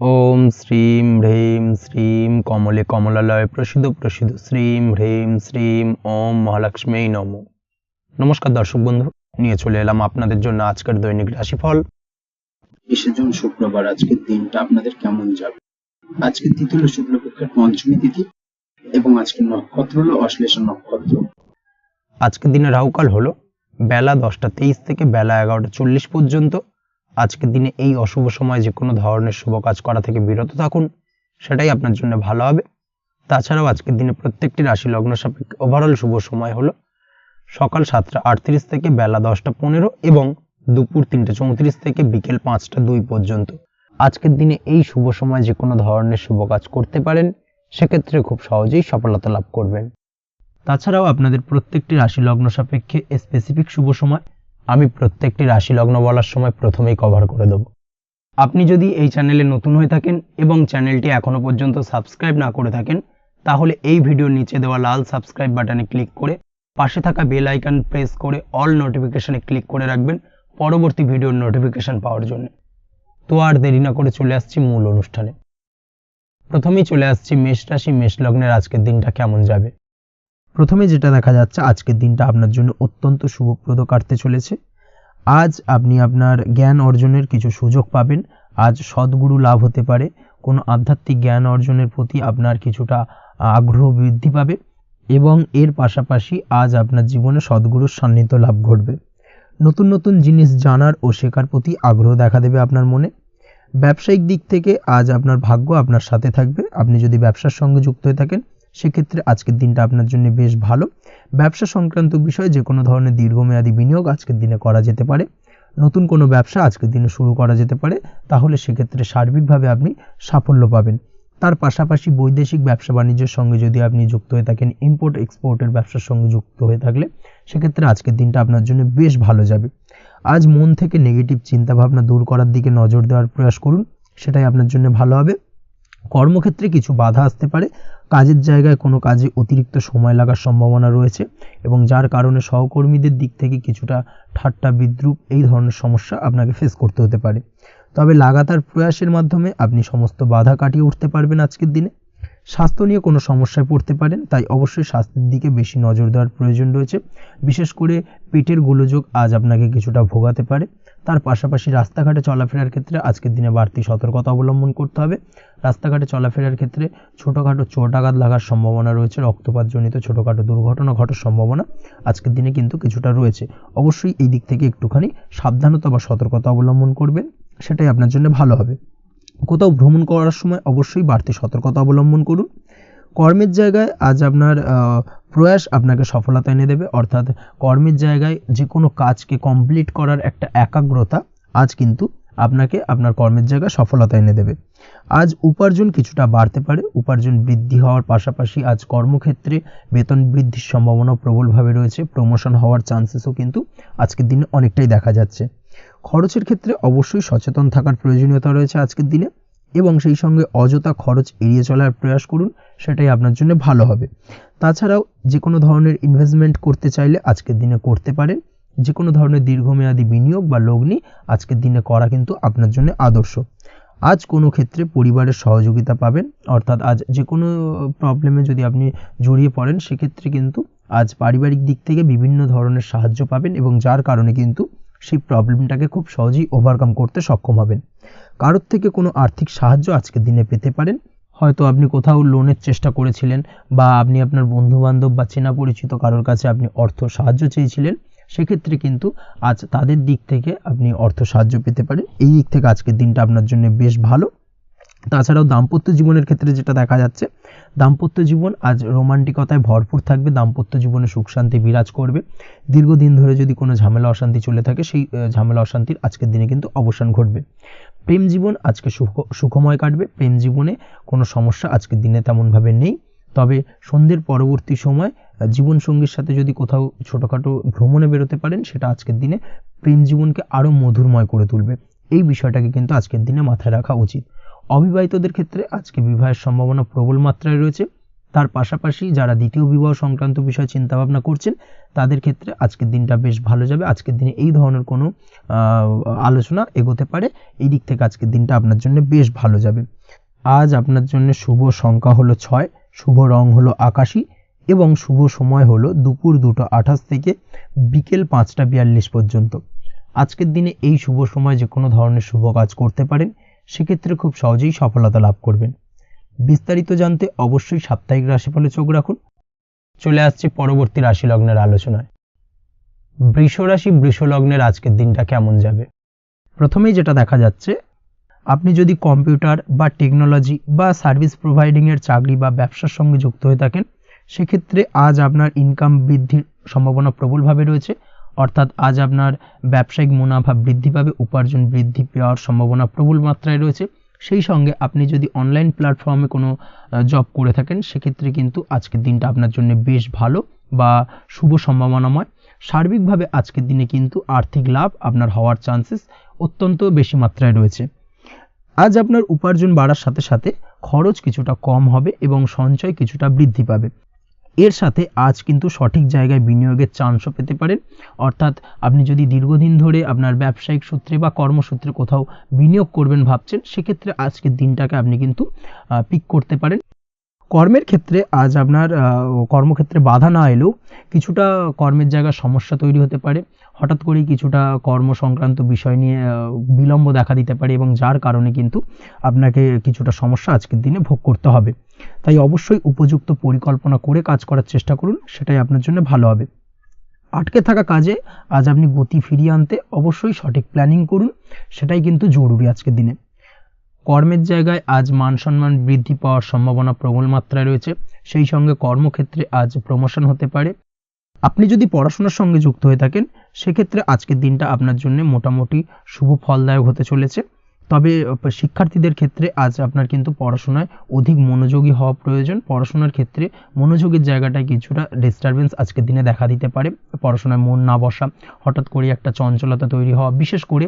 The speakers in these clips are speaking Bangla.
ওম শ্রীম হ্রীম শ্রীম কমলে কমলালয় প্রসিদ্ধ প্রসিদ্ধ শ্রীম হ্রীম শ্রীম ওম মহালক্ষ্মী নমঃ। নমস্কার দর্শক বন্ধু, নিয়ে চলে এলাম আপনাদের জন্য আজকের দৈনিক রাশিফল। 20 জুন শুক্রবার। আজকের দিনটা আপনাদের কেমন যাবে? আজকের তিথি হলো শুক্লপক্ষের পঞ্চমী তিথি এবং আজকের নক্ষত্র হলো অশ্লেষা নক্ষত্র। আজকের দিনে রাহুকাল হলো বেলা 10টা 23 থেকে বেলা 11টা 40 পর্যন্ত। আজকের দিনে এই অশুভ সময় যে কোনো ধরনের শুভ কাজ করা থেকে বিরত থাকুন, সেটাই আপনার জন্য ভালো হবে। তাছাড়াও আজকের দিনে প্রত্যেকটি রাশি লগ্ন সাপেক্ষে ওভারঅল শুভ সময় হলো সকাল 7টা 38 থেকে বেলা 10টা 15 এবং দুপুর 3টা 34 থেকে বিকেল 5টা 2 পর্যন্ত। আজকের দিনে এই শুভ সময় যে কোনো ধরনের শুভ কাজ করতে পারেন, সেক্ষেত্রে খুব সহজেই সফলতা লাভ করবেন। তাছাড়াও আপনাদের প্রত্যেকটি রাশি লগ্ন সাপেক্ষে স্পেসিফিক শুভ সময় আমি প্রত্যেকটি রাশি লগ্ন বলার সময় প্রথমেই কভার করে দেব। আপনি যদি এই চ্যানেলে নতুন হয়ে থাকেন এবং চ্যানেলটি এখনো পর্যন্ত সাবস্ক্রাইব না করে থাকেন, তাহলে এই ভিডিওর নিচে দেওয়া লাল সাবস্ক্রাইব বাটনে ক্লিক করে পাশে থাকা বেল আইকন প্রেস করে অল নোটিফিকেশনে ক্লিক করে রাখবেন পরবর্তী ভিডিওর নোটিফিকেশন পাওয়ার জন্য। তো আর দেরি না করে চলে আসছি মূল অনুষ্ঠানে। প্রথমেই চলে আসছি মেষ রাশি মেষ লগ্নের আজকের দিনটা কেমন যাবে। প্রথমে যেটা দেখা যাচ্ছে, আজকের দিনটা আপনার জন্য অত্যন্ত শুভপ্রদ কাটতে চলেছে। আজ আপনি আপনার জ্ঞান অর্জনের কিছু সুযোগ পাবেন। আজ সদ্গুরু লাভ হতে পারে। কোনো আধ্যাত্মিক জ্ঞান অর্জনের প্রতি আপনার কিছুটা আগ্রহ বৃদ্ধি পাবে এবং এর পাশাপাশি আজ আপনার জীবনে সদ্গুরুর সান্নিধ্য লাভ ঘটবে। নতুন নতুন জিনিস জানার ও শেখার প্রতি আগ্রহ দেখা দেবে আপনার মনে। ব্যবসায়িক দিক থেকে আজ আপনার ভাগ্য আপনার সাথে থাকবে। আপনি যদি ব্যবসার সঙ্গে যুক্ত হয়ে থাকেন, সেক্ষেত্রে আজকের দিনটা আপনার জন্য বেশ ভালো। ব্যবসা সংক্রান্ত বিষয়ে যে কোনো ধরনের দীর্ঘমেয়াদী বিনিয়োগ আজকের দিনে করা যেতে পারে। নতুন কোনো ব্যবসা আজকের দিনে শুরু করা যেতে পারে, তাহলে সেক্ষেত্রে সার্বিকভাবে আপনি সাফল্য পাবেন। তার পাশাপাশি বৈদেশিক ব্যবসা বাণিজ্যের সঙ্গে যদি আপনি যুক্ত হয়ে থাকেন, ইম্পোর্ট এক্সপোর্টের ব্যবসার সঙ্গে যুক্ত হয়ে থাকলে, সেক্ষেত্রে আজকের দিনটা আপনার জন্য বেশ ভালো যাবে। আজ মন থেকে নেগেটিভ চিন্তাভাবনা দূর করার দিকে নজর দেওয়ার প্রয়াস করুন, সেটাই আপনার জন্য ভালো হবে। কর্মক্ষেত্রে কিছু বাধা আসতে পারে। কাজের জায়গায় কোনো কাজে অতিরিক্ত সময় লাগার সম্ভাবনা রয়েছে এবং যার কারণে সহকর্মীদের দিক থেকে কিছুটা ঠাট্টা বিদ্রূপ এই ধরনের সমস্যা আপনাকে ফেস করতে হতে পারে। তবে লাগাতার প্রয়াসের মাধ্যমে আপনি সমস্ত বাধা কাটিয়ে উঠতে পারবেন আজকের দিনে। স্বাস্থ্য নিয়ে কোনো সমস্যায় পড়তে পারেন, তাই অবশ্যই স্বাস্থ্যের দিকে বেশি নজর দেওয়ার প্রয়োজন রয়েছে। বিশেষ করে পেটের গোলযোগ আজ আপনাকে কিছুটা ভোগাতে পারে। তার পাশাপাশি রাস্তাঘাটে চলাফেরার ক্ষেত্রে আজকের দিনে বাড়তি সতর্কতা অবলম্বন করতে হবে। রাস্তাঘাটে চলাফেরার ক্ষেত্রে ছোটোখাটো চোট আঘাত লাগার সম্ভাবনা রয়েছে। রক্তপাতজনিত ছোটোখাটো দুর্ঘটনা ঘটার সম্ভাবনা আজকের দিনে কিন্তু কিছুটা রয়েছে। অবশ্যই এই দিক থেকে একটুখানি সাবধানতা বা সতর্কতা অবলম্বন করবেন, সেটাই আপনার জন্য ভালো হবে। কোথাও ভ্রমণ করার সময় অবশ্যই বাড়তি সতর্কতা অবলম্বন করুন। কর্মের জায়গায় আজ আপনার প্রয়াস আপনাকে সফলতা এনে দেবে, অর্থাৎ কর্মের জায়গায় যে কোনো কাজকে কমপ্লিট করার একটা একাগ্রতা আজ কিন্তু আপনাকে আপনার কর্মের জায়গায় সফলতা এনে দেবে। আজ উপার্জন কিছুটা বাড়তে পারে। উপার্জন বৃদ্ধি হওয়ার পাশাপাশি আজ কর্মক্ষেত্রে বেতন বৃদ্ধির সম্ভাবনা প্রবলভাবে রয়েছে। প্রমোশন হওয়ার চান্সেসও কিন্তু আজকের দিনে অনেকটাই দেখা যাচ্ছে। খরচের ক্ষেত্রে অবশ্যই সচেতন থাকার প্রয়োজনীয়তা রয়েছে আজকের দিনে এবং সেই সঙ্গে অযথা খরচ এড়িয়ে চলার প্রয়াস করুন, সেটাই আপনার জন্য ভালো হবে। তাছাড়াও যে কোনো ধরনের ইনভেস্টমেন্ট করতে চাইলে আজকের দিনে করতে পারেন। যে কোনো ধরনের দীর্ঘমেয়াদী বিনিয়োগ বা লগ্নি আজকের দিনে করা কিন্তু আপনার জন্য আদর্শ। আজ কোনো ক্ষেত্রে পরিবারের সহযোগিতা পাবেন, অর্থাৎ আজ যে কোনো প্রবলেমে যদি আপনি জড়িয়ে পড়েন, সেক্ষেত্রে কিন্তু আজ পারিবারিক দিক থেকে বিভিন্ন ধরনের সাহায্য পাবেন এবং যার কারণে কিন্তু সেই প্রবলেমটাকে খুব সহজেই ওভারকাম করতে সক্ষম হবেন। কারোর থেকে কোনো আর্থিক সাহায্য আজকের দিনে পেতে পারেন। হয়তো আপনি কোথাও লোনের চেষ্টা করেছিলেন বা আপনি আপনার বন্ধুবান্ধব বা চেনা পরিচিত কারোর কাছে আপনি অর্থ সাহায্য চেয়েছিলেন, সেক্ষেত্রে কিন্তু আজ তাদের দিক থেকে আপনি অর্থ সাহায্য পেতে পারেন। এই দিক থেকে আজকের দিনটা আপনার জন্য বেশ ভালো। তাছাড়াও দাম্পত্য জীবনের ক্ষেত্রে যেটা দেখা যাচ্ছে, দাম্পত্য জীবন আজ রোমান্টিকতায় ভরপুর থাকবে। দাম্পত্য জীবনে সুখ শান্তি বিরাজ করবে। দীর্ঘদিন ধরে যদি কোনো ঝামেলা অশান্তি চলে থাকে, সেই ঝামেলা অশান্তির আজকের দিনে কিন্তু অবসান ঘটবে। প্রেম জীবন আজকে সুখময় কাটবে। প্রেম জীবনে কোনো সমস্যা আজকের দিনে তেমনভাবে নেই। তবে সন্ধ্যের পরবর্তী সময় জীবনসঙ্গীর সাথে যদি কোথাও ছোটোখাটো ভ্রমণে বেরোতে পারেন, সেটা আজকের দিনে প্রেম জীবনকে আরও মধুরময় করে তুলবে। এই বিষয়টাকে কিন্তু আজকের দিনে মাথায় রাখা উচিত। অবিবাহিতদের ক্ষেত্রে আজকে বিবাহের সম্ভাবনা প্রবল মাত্রায় রয়েছে। তার পাশাপাশি যারা দ্বিতীয় বিবাহ সংক্রান্ত বিষয়ে চিন্তা ভাবনা করছেন তাদের ক্ষেত্রে আজকের দিনটা বেশ ভালো যাবে। আজকের দিনে এই ধরনের কোনো আলোচনা এগোতে পারে, এই দিক থেকে আজকের দিনটা আপনার জন্য বেশ ভালো যাবে। আজ আপনার জন্য শুভ সংখ্যা হলো 6, শুভ রং হলো আকাশী এবং শুভ সময় হলো দুপুর 2:28 থেকে বিকেল 5:42 পর্যন্ত। আজকের দিনে এই শুভ সময় যে কোনো ধরনের শুভ কাজ করতে পারেন, সেক্ষেত্রে খুব সহজেই সফলতা লাভ করবেন। বিস্তারিত জানতে অবশ্যই সাপ্তাহিক রাশিফলে চোখ রাখুন। চলে আসছে পরবর্তী রাশি লগ্নের আলোচনায়। বৃষ রাশি বৃষ লগ্নের আজকের দিনটা কেমন যাবে? প্রথমেই যেটা দেখা যাচ্ছে, আপনি যদি কম্পিউটার বা টেকনোলজি বা সার্ভিস প্রোভাইডিং এর চাকরি বা ব্যবসার সঙ্গে যুক্ত হয়ে থাকেন, সেক্ষেত্রে আজ আপনার ইনকাম বৃদ্ধির সম্ভাবনা প্রবলভাবে রয়েছে। অর্থাৎ আজ আপনার ব্যবসায়িক মুনাফা বৃদ্ধি পাবে, উপার্জন বৃদ্ধি পাওয়ার সম্ভাবনা প্রবল মাত্রায় রয়েছে। সেই সঙ্গে আপনি যদি অনলাইন প্ল্যাটফর্মে কোনো জব করে থাকেন, সেক্ষেত্রে কিন্তু আজকের দিনটা আপনার জন্য বেশ ভালো বা শুভ সম্ভাবনাময়। সার্বিকভাবে আজকের দিনে কিন্তু আর্থিক লাভ আপনার হওয়ার চান্সেস অত্যন্ত বেশি মাত্রায় রয়েছে। আজ আপনার উপার্জন বাড়ার সাথে সাথে খরচ কিছুটা কম হবে এবং সঞ্চয় কিছুটা বৃদ্ধি পাবে। এর সাথে আজ কিন্তু সঠিক জায়গায় বিনিয়োগের চান্সও পেতে পারেন। অর্থাৎ আপনি যদি দীর্ঘদিন ধরে আপনার ব্যবসায়িক সূত্রে বা কর্মসূত্রে কোথাও বিনিয়োগ করবেন ভাবছেন, সেক্ষেত্রে আজকের দিনটাকে আপনি কিন্তু পিক করতে পারেন। কর্মের ক্ষেত্রে আজ আপনার কর্মক্ষেত্রে বাধা না এলেও কিছুটা কর্মের জায়গায় সমস্যা তৈরি হতে পারে। হঠাৎ করেই কিছুটা কর্ম সংক্রান্ত বিষয় নিয়ে বিলম্ব দেখা দিতে পারে এবং যার কারণে কিন্তু আপনাকে কিছুটা সমস্যা আজকের দিনে ভোগ করতে হবে। তাই অবশ্যই উপযুক্ত পরিকল্পনা করে কাজ করার চেষ্টা করুন, সেটাই আপনার জন্য ভালো হবে। আটকে থাকা কাজে আজ আপনি গতি ফিরিয়ে আনতে অবশ্যই সঠিক প্ল্যানিং করুন, সেটাই কিন্তু জরুরি আজকের দিনে। কর্মের জায়গায় আজ মান সম্মান বৃদ্ধি পাওয়ার সম্ভাবনা প্রবল মাত্রায় রয়েছে। সেই সঙ্গে কর্মক্ষেত্রে আজ প্রমোশন হতে পারে। আপনি যদি পড়াশোনার সঙ্গে যুক্ত হয়ে থাকেন, সেক্ষেত্রে আজকের দিনটা আপনার জন্য মোটামুটি শুভ ফলদায়ক হতে চলেছে। তবে শিক্ষার্থীদের ক্ষেত্রে আজ আপনার কিন্তু পড়াশোনায় অধিক মনোযোগী হওয়া প্রয়োজন। পড়াশোনার ক্ষেত্রে মনোযোগের জায়গাটায় কিছুটা ডিস্টারবেন্স আজকের দিনে দেখা দিতে পারে। পড়াশোনায় মন না বসা, হঠাৎ করে একটা চঞ্চলতা তৈরি হওয়া, বিশেষ করে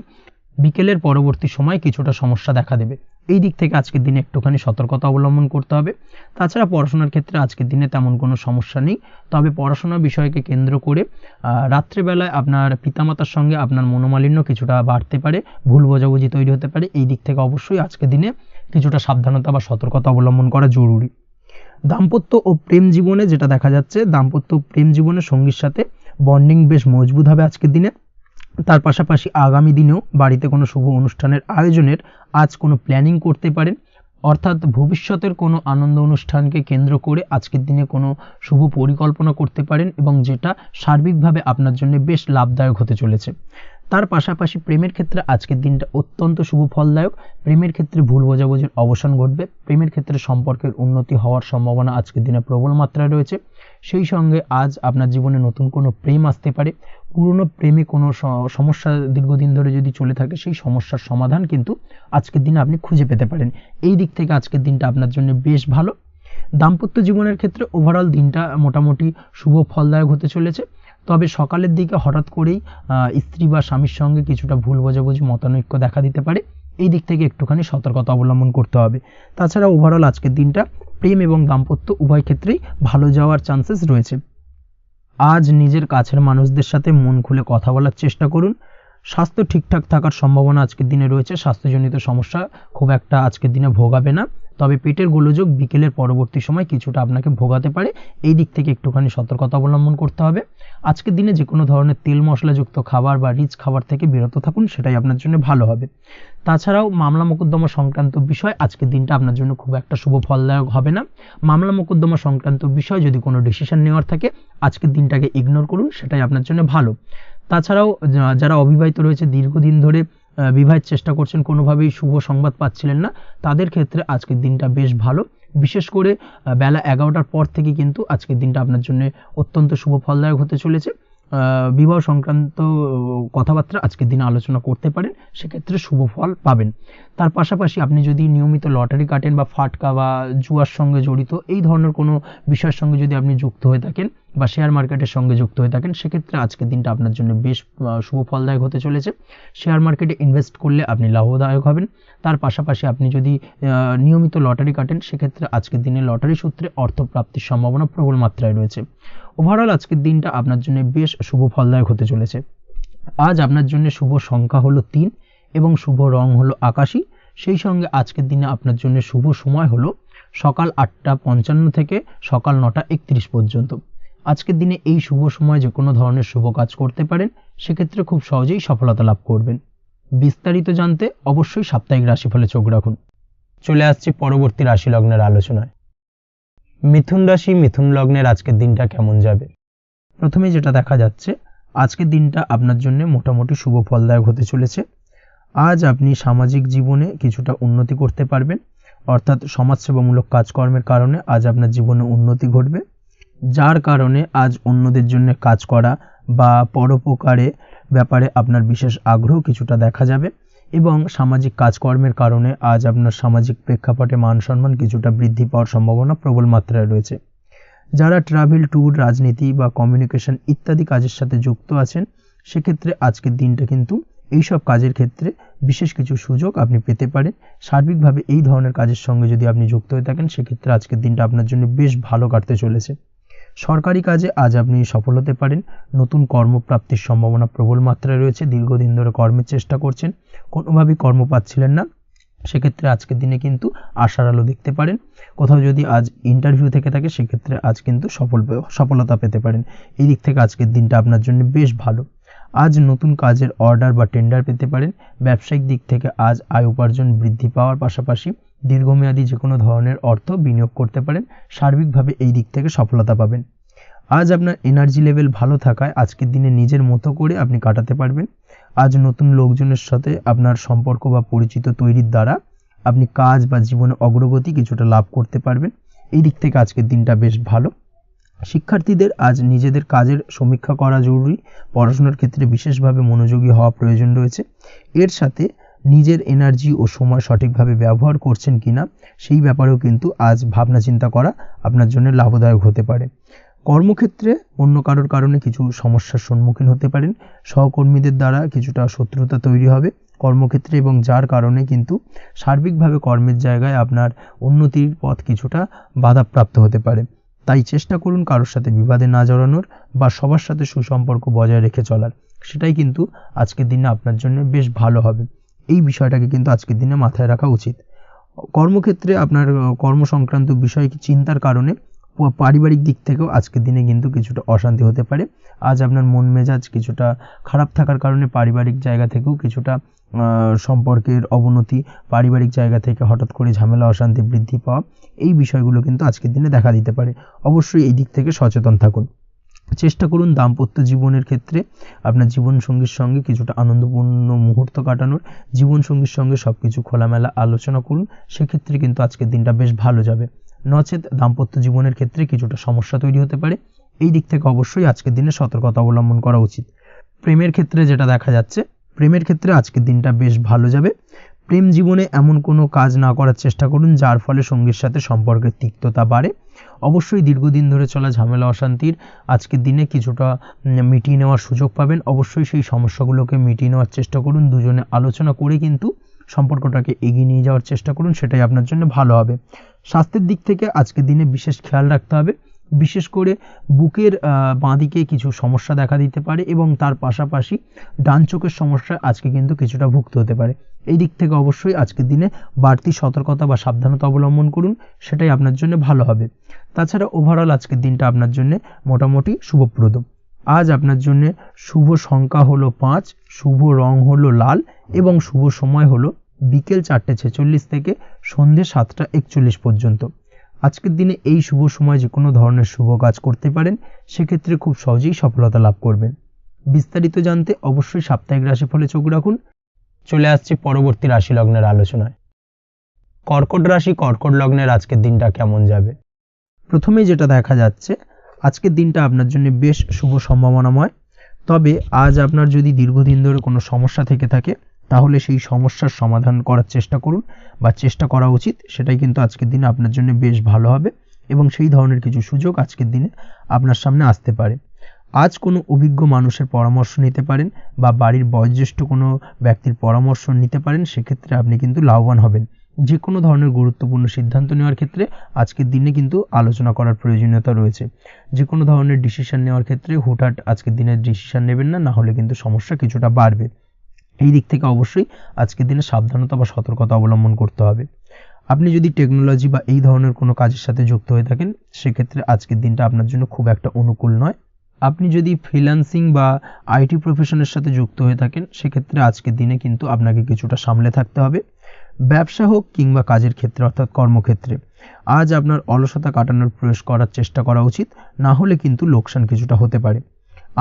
বিকেলের পরবর্তী সময় কিছুটা সমস্যা দেখা দেবে। এই দিক থেকে আজকের দিনে একটুখানি সতর্কতা অবলম্বন করতে হবে। তাছাড়া পড়াশোনার ক্ষেত্রে আজকের দিনে তেমন কোনো সমস্যা নেই। তবে পড়াশোনার বিষয়কে কেন্দ্র করে রাত্রেবেলায় আপনার পিতামাতার সঙ্গে আপনার মনোমালিন্য কিছুটা বাড়তে পারে, ভুল বোঝাবুঝি তৈরি হতে পারে। এই দিক থেকে অবশ্যই আজকের দিনে কিছুটা সাবধানতা বা সতর্কতা অবলম্বন করা জরুরি। দাম্পত্য ও প্রেম জীবনে যেটা দেখা যাচ্ছে, দাম্পত্য প্রেম জীবনে সঙ্গীর সাথে বন্ডিং বেশ মজবুত হবে আজকের দিনে। তার পাশাপাশি আগামী দিনেও বাড়িতে কোনো শুভ অনুষ্ঠানের আয়োজনের আজ কোনো প্ল্যানিং করতে পারেন। অর্থাৎ ভবিষ্যতের কোনো আনন্দ অনুষ্ঠানকে কেন্দ্র করে আজকের দিনে কোনো শুভ পরিকল্পনা করতে পারেন এবং যেটা সার্বিকভাবে আপনার জন্য বেশ লাভদায়ক হতে চলেছে। তার পাশাপাশি প্রেমের ক্ষেত্রে আজকের দিনটা অত্যন্ত শুভ ফলদায়ক। প্রেমের ক্ষেত্রে ভুল বোঝাবুঝির অবসান ঘটবে। প্রেমের ক্ষেত্রে সম্পর্কের উন্নতি হওয়ার সম্ভাবনা আজকের দিনে প্রবল মাত্রায় রয়েছে। সেই সঙ্গে আজ আপনার জীবনে নতুন কোনো প্রেম আসতে পারে। পুরনো প্রেমে কোনো সমস্যা দীর্ঘদিন ধরে যদি চলে থাকে, সেই সমস্যার সমাধান কিন্তু আজকের দিনে আপনি খুঁজে পেতে পারেন। এই দিক থেকে আজকের দিনটা আপনার জন্য বেশ ভালো। দাম্পত্য জীবনের ক্ষেত্রে ওভারঅল দিনটা মোটামুটি শুভ ফলদায়ক হতে চলেছে। তবে সকালের দিকে হঠাৎ করেই স্ত্রী বা স্বামীর সঙ্গে কিছুটা ভুল বোঝাবুঝি, মতানৈক্য দেখা দিতে পারে। এই দিক থেকে একটুখানি সতর্কতা অবলম্বন করতে হবে। তাছাড়া ওভারঅল আজকের দিনটা প্রেম এবং দাম্পত্য উভয় ক্ষেত্রেই ভালো যাওয়ার চান্সেস রয়েছে। আজ নিজের কাছের মানুষদের সাথে মন খুলে কথা বলার চেষ্টা করুন। স্বাস্থ্য ঠিকঠাক থাকার সম্ভাবনা আজকের দিনে রয়েছে। স্বাস্থ্যজনিত সমস্যা খুব একটা আজকের দিনে ভোগাবে না। তবে পেটের গোলযোগ বিকেলের পরবর্তী সময় কিছুটা আপনাকে ভোগাতে পারে। এই দিক থেকে একটুখানি সতর্কতা অবলম্বন করতে হবে। আজকের দিনে যে কোনো ধরনের তেল মশলাযুক্ত খাবার বা রিচ খাবার থেকে বিরত থাকুন, সেটাই আপনার জন্য ভালো হবে। তাছাড়াও মামলা মোকদ্দমা সংক্রান্ত বিষয় আজকের দিনটা আপনার জন্য খুব একটা শুভ ফলদায়ক হবে না। মামলা মোকদ্দমা সংক্রান্ত বিষয় যদি কোনো ডিসিশন নেওয়ার থাকে, আজকের দিনটাকে ইগনোর করুন, সেটাই আপনার জন্য ভালো। তাছাড়াও যারা অবিবাহিত রয়েছে, দীর্ঘদিন ধরে বিবাহের চেষ্টা করছেন, কোনোভাবেই শুভ সংবাদ পাচ্ছিলেন না, তাদের ক্ষেত্রে আজকের দিনটা বেশ ভালো। বিশেষ করে বেলা 11টার পর থেকে কিন্তু আজকের দিনটা আপনার জন্য অত্যন্ত শুভ ফলদায়ক হতে চলেছে। বিবাহ সংক্রান্ত কথাবার্তা আজকের দিনে আলোচনা করতে পারেন, সেক্ষেত্রে শুভ ফল পাবেন। তার পাশাপাশি আপনি যদি নিয়মিত লটারি কাটেন বা ফাটকা বা জুয়ার সঙ্গে জড়িত এই ধরনের কোনো বিষয়ের সঙ্গে যদি আপনি যুক্ত হয়ে থাকেন, বা শেয়ার মার্কেটের সঙ্গে যুক্ত হয়ে থাকেন, সেক্ষেত্রে আজকের দিনটা আপনার জন্য বেশ শুভ ফলদায়ক হতে চলেছে। শেয়ার মার্কেটে ইনভেস্ট করলে আপনি লাভদায়ক হবেন। তার পাশাপাশি আপনি যদি নিয়মিত লটারি কাটেন, সেক্ষেত্রে আজকের দিনে লটারি সূত্রে অর্থ প্রাপ্তির সম্ভাবনা প্রবল মাত্রায় রয়েছে। ওভারঅল আজকের দিনটা আপনার জন্য বেশ শুভ ফলদায়ক হতে চলেছে। আজ আপনার জন্য শুভ সংখ্যা হলো 3 এবং শুভ রং হলো আকাশী। সেই সঙ্গে আজকের দিনে আপনার জন্য শুভ সময় হলো সকাল 8টা 55 থেকে সকাল 9টা 31 পর্যন্ত। আজকের দিনে এই শুভ সময় যে কোনো ধরনের শুভ কাজ করতে পারেন, সেক্ষেত্রে খুব সহজেই সফলতা লাভ করবেন। বিস্তারিত জানতে অবশ্যই সাপ্তাহিক রাশিফলে চোখ রাখুন। চলে আসছি পরবর্তী রাশি লগ্নের আলোচনায়। মিথুন রাশি, মিথুন লগ্নের আজকের দিনটা কেমন যাবে? প্রথমে যেটা দেখা যাচ্ছে, আজকের দিনটা আপনার জন্য মোটামুটি শুভ ফলদায়ক হতে চলেছে। আজ আপনি সামাজিক জীবনে কিছুটা উন্নতি করতে পারবেন, অর্থাৎ সমাজসেবামূলক কাজকর্মের কারণে আজ আপনার জীবনে উন্নতি ঘটবে, যার কারণে আজ অন্যদের জন্য কাজ করা বা পরোপকারে ব্যাপারে আপনার বিশেষ আগ্রহ কিছুটা দেখা যাবে এবং সামাজিক কাজকর্মের কারণে আজ আপনার সামাজিক প্রেক্ষাপটে মান সম্মান কিছুটা বৃদ্ধি পাওয়ার সম্ভাবনা প্রবল মাত্রায় রয়েছে। যারা ট্রাভেল, ট্যুর, রাজনীতি বা কমিউনিকেশন ইত্যাদি কাজের সাথে যুক্ত আছেন, সেক্ষেত্রে আজকের দিনটা কিন্তু এইসব কাজের ক্ষেত্রে বিশেষ কিছু সুযোগ আপনি পেতে পারেন। সার্বিকভাবে এই ধরনের কাজের সঙ্গে যদি আপনি যুক্ত হয়ে থাকেন, সেক্ষেত্রে আজকের দিনটা আপনার জন্য বেশ ভালো কাটতে চলেছে। সরকারি কাজে আজ আপনি সফল হতে পারেন। নতুন কর্মপ্রাপ্তির সম্ভাবনা প্রবল মাত্রায় রয়েছে। দীর্ঘদিন ধরে কর্মের চেষ্টা করছেন, কোনোভাবেই কর্ম পাচ্ছিলেন না, সেক্ষেত্রে আজকের দিনে কিন্তু আশার আলো দেখতে পারেন। কোথাও যদি আজ ইন্টারভিউ থেকে থাকে, সেক্ষেত্রে আজ কিন্তু সফলতা পেতে পারেন। এই দিক থেকে আজকের দিনটা আপনার জন্য বেশ ভালো। আজ নতুন কাজের অর্ডার বা টেন্ডার পেতে পারেন। ব্যবসায়িক দিক থেকে আজ আয় উপার্জন বৃদ্ধি পাওয়ার পাশাপাশি দীর্ঘমেয়াদী যে কোনো ধরনের অর্থ বিনিয়োগ করতে পারেন। সার্বিকভাবে এই দিক থেকে সফলতা পাবেন। আজ আপনার এনার্জি লেভেল ভালো থাকায় আজকের দিনে নিজের মতো করে আপনি কাটাতে পারবেন। আজ নতুন লোকজনের সাথে আপনার সম্পর্ক বা পরিচিত তৈরির দ্বারা আপনি কাজ বা জীবনে অগ্রগতি কিছুটা লাভ করতে পারবেন। এই দিক থেকে আজকের দিনটা বেশ ভালো। শিক্ষার্থীদের আজ নিজেদের কাজের সমীক্ষা করা জরুরি। পড়াশোনার ক্ষেত্রে বিশেষভাবে মনোযোগী হওয়া প্রয়োজন রয়েছে। এর সাথে নিজের এনার্জি ও সময় সঠিকভাবে ব্যবহার করছেন কিনা সেই ব্যাপারেও কিন্তু আজ ভাবনা চিন্তা করা আপনার জন্য লাভদায়ক হতে পারে। কর্মক্ষেত্রে অন্য কারোর কারণে কিছু সমস্যার সম্মুখীন হতে পারেন। সহকর্মীদের দ্বারা কিছুটা শত্রুতা তৈরি হবে কর্মক্ষেত্রে, এবং যার কারণে কিন্তু সার্বিকভাবে কর্মের জায়গায় আপনার উন্নতির পথ কিছুটা বাধাপ্রাপ্ত হতে পারে। তাই চেষ্টা করুন কারোর সাথে বিবাদে না জড়ানোর বা সবার সাথে সুসম্পর্ক বজায় রেখে চলার। সেটাই কিন্তু আজকের দিনে আপনার জন্য বেশ ভালো হবে। এই বিষয়টাকে কিন্তু আজকের দিনে মাথায় রাখা উচিত। কর্মক্ষেত্রে আপনার কর্ম সংক্রান্ত বিষয় চিন্তার কারণে পারিবারিক দিক থেকেও আজকের দিনে কিন্তু কিছুটা অশান্তি হতে পারে। আজ আপনার মন মেজাজ কিছুটা খারাপ থাকার কারণে পারিবারিক জায়গা থেকেও কিছুটা সম্পর্কের অবনতি, পারিবারিক জায়গা থেকে হঠাৎ করে ঝামেলা অশান্তি বৃদ্ধি পাওয়া, এই বিষয়গুলো কিন্তু আজকের দিনে দেখা দিতে পারে। অবশ্যই এই দিক থেকে সচেতন থাকুন। চেষ্টা করুন দাম্পত্য জীবনের ক্ষেত্রে আপনার জীবনসঙ্গীর সঙ্গে কিছুটা আনন্দপূর্ণ মুহূর্ত কাটানোর। জীবনসঙ্গীর সঙ্গে সব কিছু খোলামেলা আলোচনা করুন, সেক্ষেত্রে কিন্তু আজকের দিনটা বেশ ভালো যাবে। নচেত দাম্পত্য জীবনের ক্ষেত্রে কিছুটা সমস্যা তৈরি হতে পারে। এই দিক থেকে অবশ্যই আজকের দিনে সতর্কতা অবলম্বন করা উচিত। প্রেমের ক্ষেত্রে যেটা দেখা যাচ্ছে, প্রেমের ক্ষেত্রে আজকের দিনটা বেশ ভালো যাবে। প্রেম জীবনে এমন কোনো কাজ না করার চেষ্টা করুন যার ফলে সঙ্গীর সাথে সম্পর্কের তিক্ততা বাড়ে। অবশ্যই দীর্ঘদিন ধরে চলা ঝামেলা অশান্তির আজকের দিনে কিছুটা মিটিয়ে নেওয়ার সুযোগ পাবেন। অবশ্যই সেই সমস্যাগুলোকে মিটিয়ে নেওয়ার চেষ্টা করুন। দুজনে আলোচনা করে কিন্তু সম্পর্কটাকে এগিয়ে নিয়ে যাওয়ার চেষ্টা করুন, সেটাই আপনার জন্য ভালো হবে। স্বাস্থ্যের দিক থেকে আজকের দিনে বিশেষ খেয়াল রাখতে হবে। বিশেষ করে বুকের বাঁদিকে কিছু সমস্যা দেখা দিতে পারে এবং তার পাশাপাশি ডান চোখের সমস্যা আজকে কিন্তু কিছুটা ভুগতে হতে পারে। এই দিক থেকে অবশ্যই আজকের দিনে বাড়তি সতর্কতা বা সাবধানতা অবলম্বন করুন, সেটাই আপনার জন্য ভালো হবে। তাছাড়া ওভারঅল আজকের দিনটা আপনার জন্য মোটামুটি শুভপ্রদ। আজ আপনার জন্য শুভ সংখ্যা হলো 5, শুভ রং হলো লাল এবং শুভ সময় হলো বিকেল 4:46 থেকে সন্ধ্যে 7:41 পর্যন্ত। আজকের দিনে এই শুভ সময় যে কোনো ধরনের শুভ কাজ করতে পারেন, সেক্ষেত্রে খুব সহজেই সফলতা লাভ করবেন। বিস্তারিত জানতে অবশ্যই সাপ্তাহিক রাশিফলে চোখ রাখুন। চলে আসছি পরবর্তী রাশি লগ্নের আলোচনায়। কর্কট রাশি, কর্কট লগ্নের আজকের দিনটা কেমন যাবে? প্রথমেই যেটা দেখা যাচ্ছে, আজকের দিনটা আপনার জন্য বেশ শুভ সম্ভাবনাময়। তবে আজ আপনার যদি দীর্ঘদিন ধরে কোনো সমস্যা থেকে থাকে, তাহলে সেই সমস্যার সমাধান করার চেষ্টা করুন বা চেষ্টা করা উচিত। সেটাই কিন্তু আজকের দিনে আপনার জন্য বেশ ভালো হবে। এবং সেই ধরনের কিছু সুযোগ আজকের দিনে আপনার সামনে আসতে পারে। আজ কোনো অভিজ্ঞ মানুষের পরামর্শ নিতে পারেন বা বাড়ির বয়োজ্যেষ্ঠ কোনো ব্যক্তির পরামর্শ নিতে পারেন, সেক্ষেত্রে আপনি কিন্তু লাভবান হবেন। যে কোনো ধরনের গুরুত্বপূর্ণ সিদ্ধান্ত নেওয়ার ক্ষেত্রে আজকের দিনে কিন্তু আলোচনা করার প্রয়োজনীয়তা রয়েছে। যে কোনো ধরনের ডিসিশন নেওয়ার ক্ষেত্রে হুটহাট আজকের দিনে ডিসিশন নেবেন না, হলে কিন্তু সমস্যা কিছুটা বাড়বে। এই দিক থেকে অবশ্যই আজকের দিনে সাবধানতা বা সতর্কতা অবলম্বন করতে হবে। আপনি যদি টেকনোলজি বা এই ধরনের কোনো কাজের সাথে যুক্ত হয়ে থাকেন, সেক্ষেত্রে আজকের দিনটা আপনার জন্য খুব একটা অনুকূল নয়। আপনি যদি ফ্রিল্যান্সিং বা আইটি প্রফেশনের সাথে যুক্ত হয়ে থাকেন, সেক্ষেত্রে আজকের দিনে কিন্তু আপনাকে কিছুটা সামলে থাকতে হবে। ব্যবসা হোক কিংবা কাজের ক্ষেত্রে অর্থাৎ কর্মক্ষেত্রে আজ আপনার অলসতা কাটানোর প্রয়াস করার চেষ্টা করা উচিত, না হলে কিন্তু লোকসান কিছুটা হতে পারে।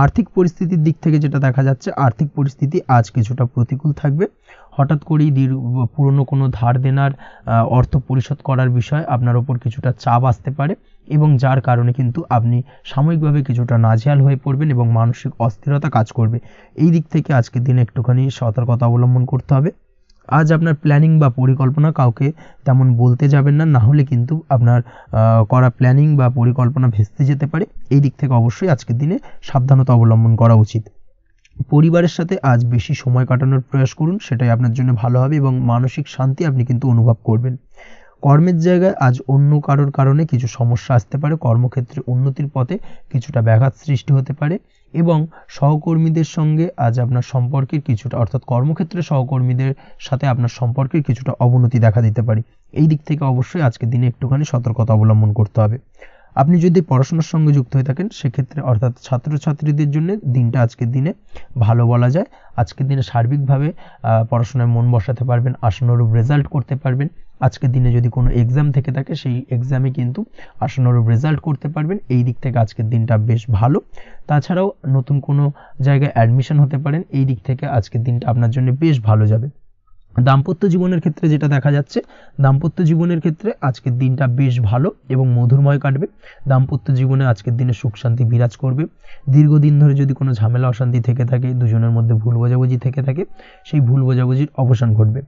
আর্থিক পরিস্থিতির দিক থেকে যেটা দেখা যাচ্ছে, আর্থিক পরিস্থিতি আজ কিছুটা প্রতিকূল থাকবে। হঠাৎ করেই পুরনো কোনো ধার দেনার অর্থ পরিশোধ করার বিষয়ে আপনার ওপর কিছুটা চাপ আসতে পারে, এবং যার কারণে কিন্তু আপনি সাময়িকভাবে কিছুটা নাজেহাল হয়ে পড়বেন এবং মানসিক অস্থিরতা কাজ করবে। এই দিক থেকে আজকের দিনে একটুখানি সতর্কতা অবলম্বন করতে হবে। আজ আপনার প্ল্যানিং বা পরিকল্পনা কাউকে তেমন বলতে যাবেন না, হলে কিন্তু আপনার করা প্ল্যানিং বা পরিকল্পনা ভেস্তে যেতে পারে। এই দিক থেকে অবশ্যই আজকের দিনে সাবধানতা অবলম্বন করা উচিত। পরিবারের সাথে আজ বেশি সময় কাটানোর প্রয়াস করুন, সেটাই আপনার জন্য ভালো হবে এবং মানসিক শান্তি আপনি কিন্তু অনুভব করবেন। কর্মের জায়গায় আজ অন্য কারোর কারণে কিছু সমস্যা আসতে পারে, কর্মক্ষেত্রে উন্নতির পথে কিছুটা ব্যাঘাত সৃষ্টি হতে পারে, এবং সহকর্মীদের সঙ্গে আজ আপনার সম্পর্কের কিছুটা অর্থাৎ কর্মক্ষেত্রে সহকর্মীদের সাথে আপনার সম্পর্কের কিছুটা অবনতি দেখা দিতে পারে। এই দিক থেকে অবশ্যই আজকের দিনে একটুখানি সতর্কতা অবলম্বন করতে হবে। আপনি যদি পড়াশোনার সঙ্গে যুক্ত হয়ে থাকেন, সেক্ষেত্রে অর্থাৎ ছাত্রছাত্রীদের জন্য দিনটা আজকের দিনে ভালো বলা যায়। আজকের দিনে সার্বিকভাবে পড়াশোনায় মন বসাতে পারবেন, আশানুরূপ রেজাল্ট করতে পারবেন। আজকের দিনে যদি কোনো এক্সাম থেকে থাকে, সেই এক্সামে কিন্তু আশানুরূপ রেজাল্ট করতে পারবেন। এই দিক থেকে আজকের দিনটা বেশ ভালো। তাছাড়াও নতুন কোনো জায়গায় অ্যাডমিশন হতে পারেন। এই দিক থেকে আজকের দিনটা আপনার জন্য বেশ ভালো যাবে। দাম্পত্য জীবনের ক্ষেত্রে যেটা দেখা যাচ্ছে, দাম্পত্য জীবনের ক্ষেত্রে আজকের দিনটা বেশ ভালো এবং মধুরময় কাটবে। দাম্পত্য জীবনে আজকের দিনে সুখ শান্তি বিরাজ করবে। দীর্ঘদিন ধরে যদি কোনো ঝামেলা অশান্তি থেকে থাকে, দুজনের মধ্যে ভুল বোঝাবুঝি থেকে থাকে, সেই ভুল বোঝাবুঝির অবসান ঘটবে।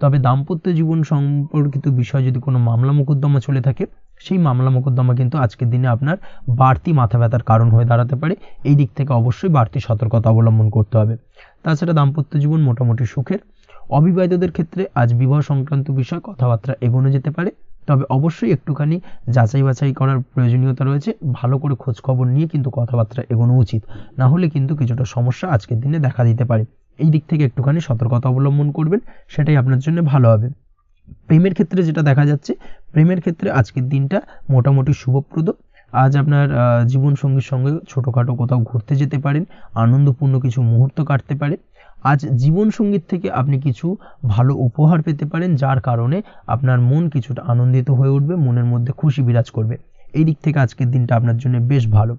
তবে দাম্পত্য জীবন সম্পর্কিত বিষয় যদি কোনো মামলা মোকদ্দমা চলে থাকে, সেই মামলা মোকদ্দমা কিন্তু আজকের দিনে আপনার বাড়তি মাথা ব্যথার কারণ হয়ে দাঁড়াতে পারে। এই দিক থেকে অবশ্যই বাড়তি সতর্কতা অবলম্বন করতে হবে। তাছাড়া দাম্পত্য জীবন মোটামুটি সুখের। অবিবাহিতদের ক্ষেত্রে আজ বিবাহ সংক্রান্ত বিষয় কথাবার্তা এগোনো যেতে পারে, তবে অবশ্যই একটুখানি যাচাই বাছাই করার প্রয়োজনীয়তা রয়েছে। ভালো করে খোঁজ খবর নিয়ে কিন্তু কথাবার্তা এগোনো উচিত, না হলে কিন্তু কিছুটা সমস্যা আজকের দিনে দেখা দিতে পারে। এই দিক থেকে একটুখানি সতর্কতা অবলম্বন করবেন, সেটাই আপনার জন্য ভালো হবে। প্রেমের ক্ষেত্রে যেটা দেখা যাচ্ছে, প্রেমের ক্ষেত্রে আজকের দিনটা মোটামুটি শুভপ্রদ। আজ আপনার জীবনসঙ্গীর সঙ্গে ছোটোখাটো কোথাও ঘুরতে যেতে পারেন, আনন্দপূর্ণ কিছু মুহূর্ত কাটতে পারে। আজ জীবনসঙ্গীর থেকে আপনি কিছু ভালো উপহার পেতে পারেন, যার কারণে আপনার মন কিছুটা আনন্দিত হয়ে উঠবে, মনের মধ্যে খুশি বিরাজ করবে। এই দিক থেকে আজকের দিনটা আপনার জন্য বেশ ভালো।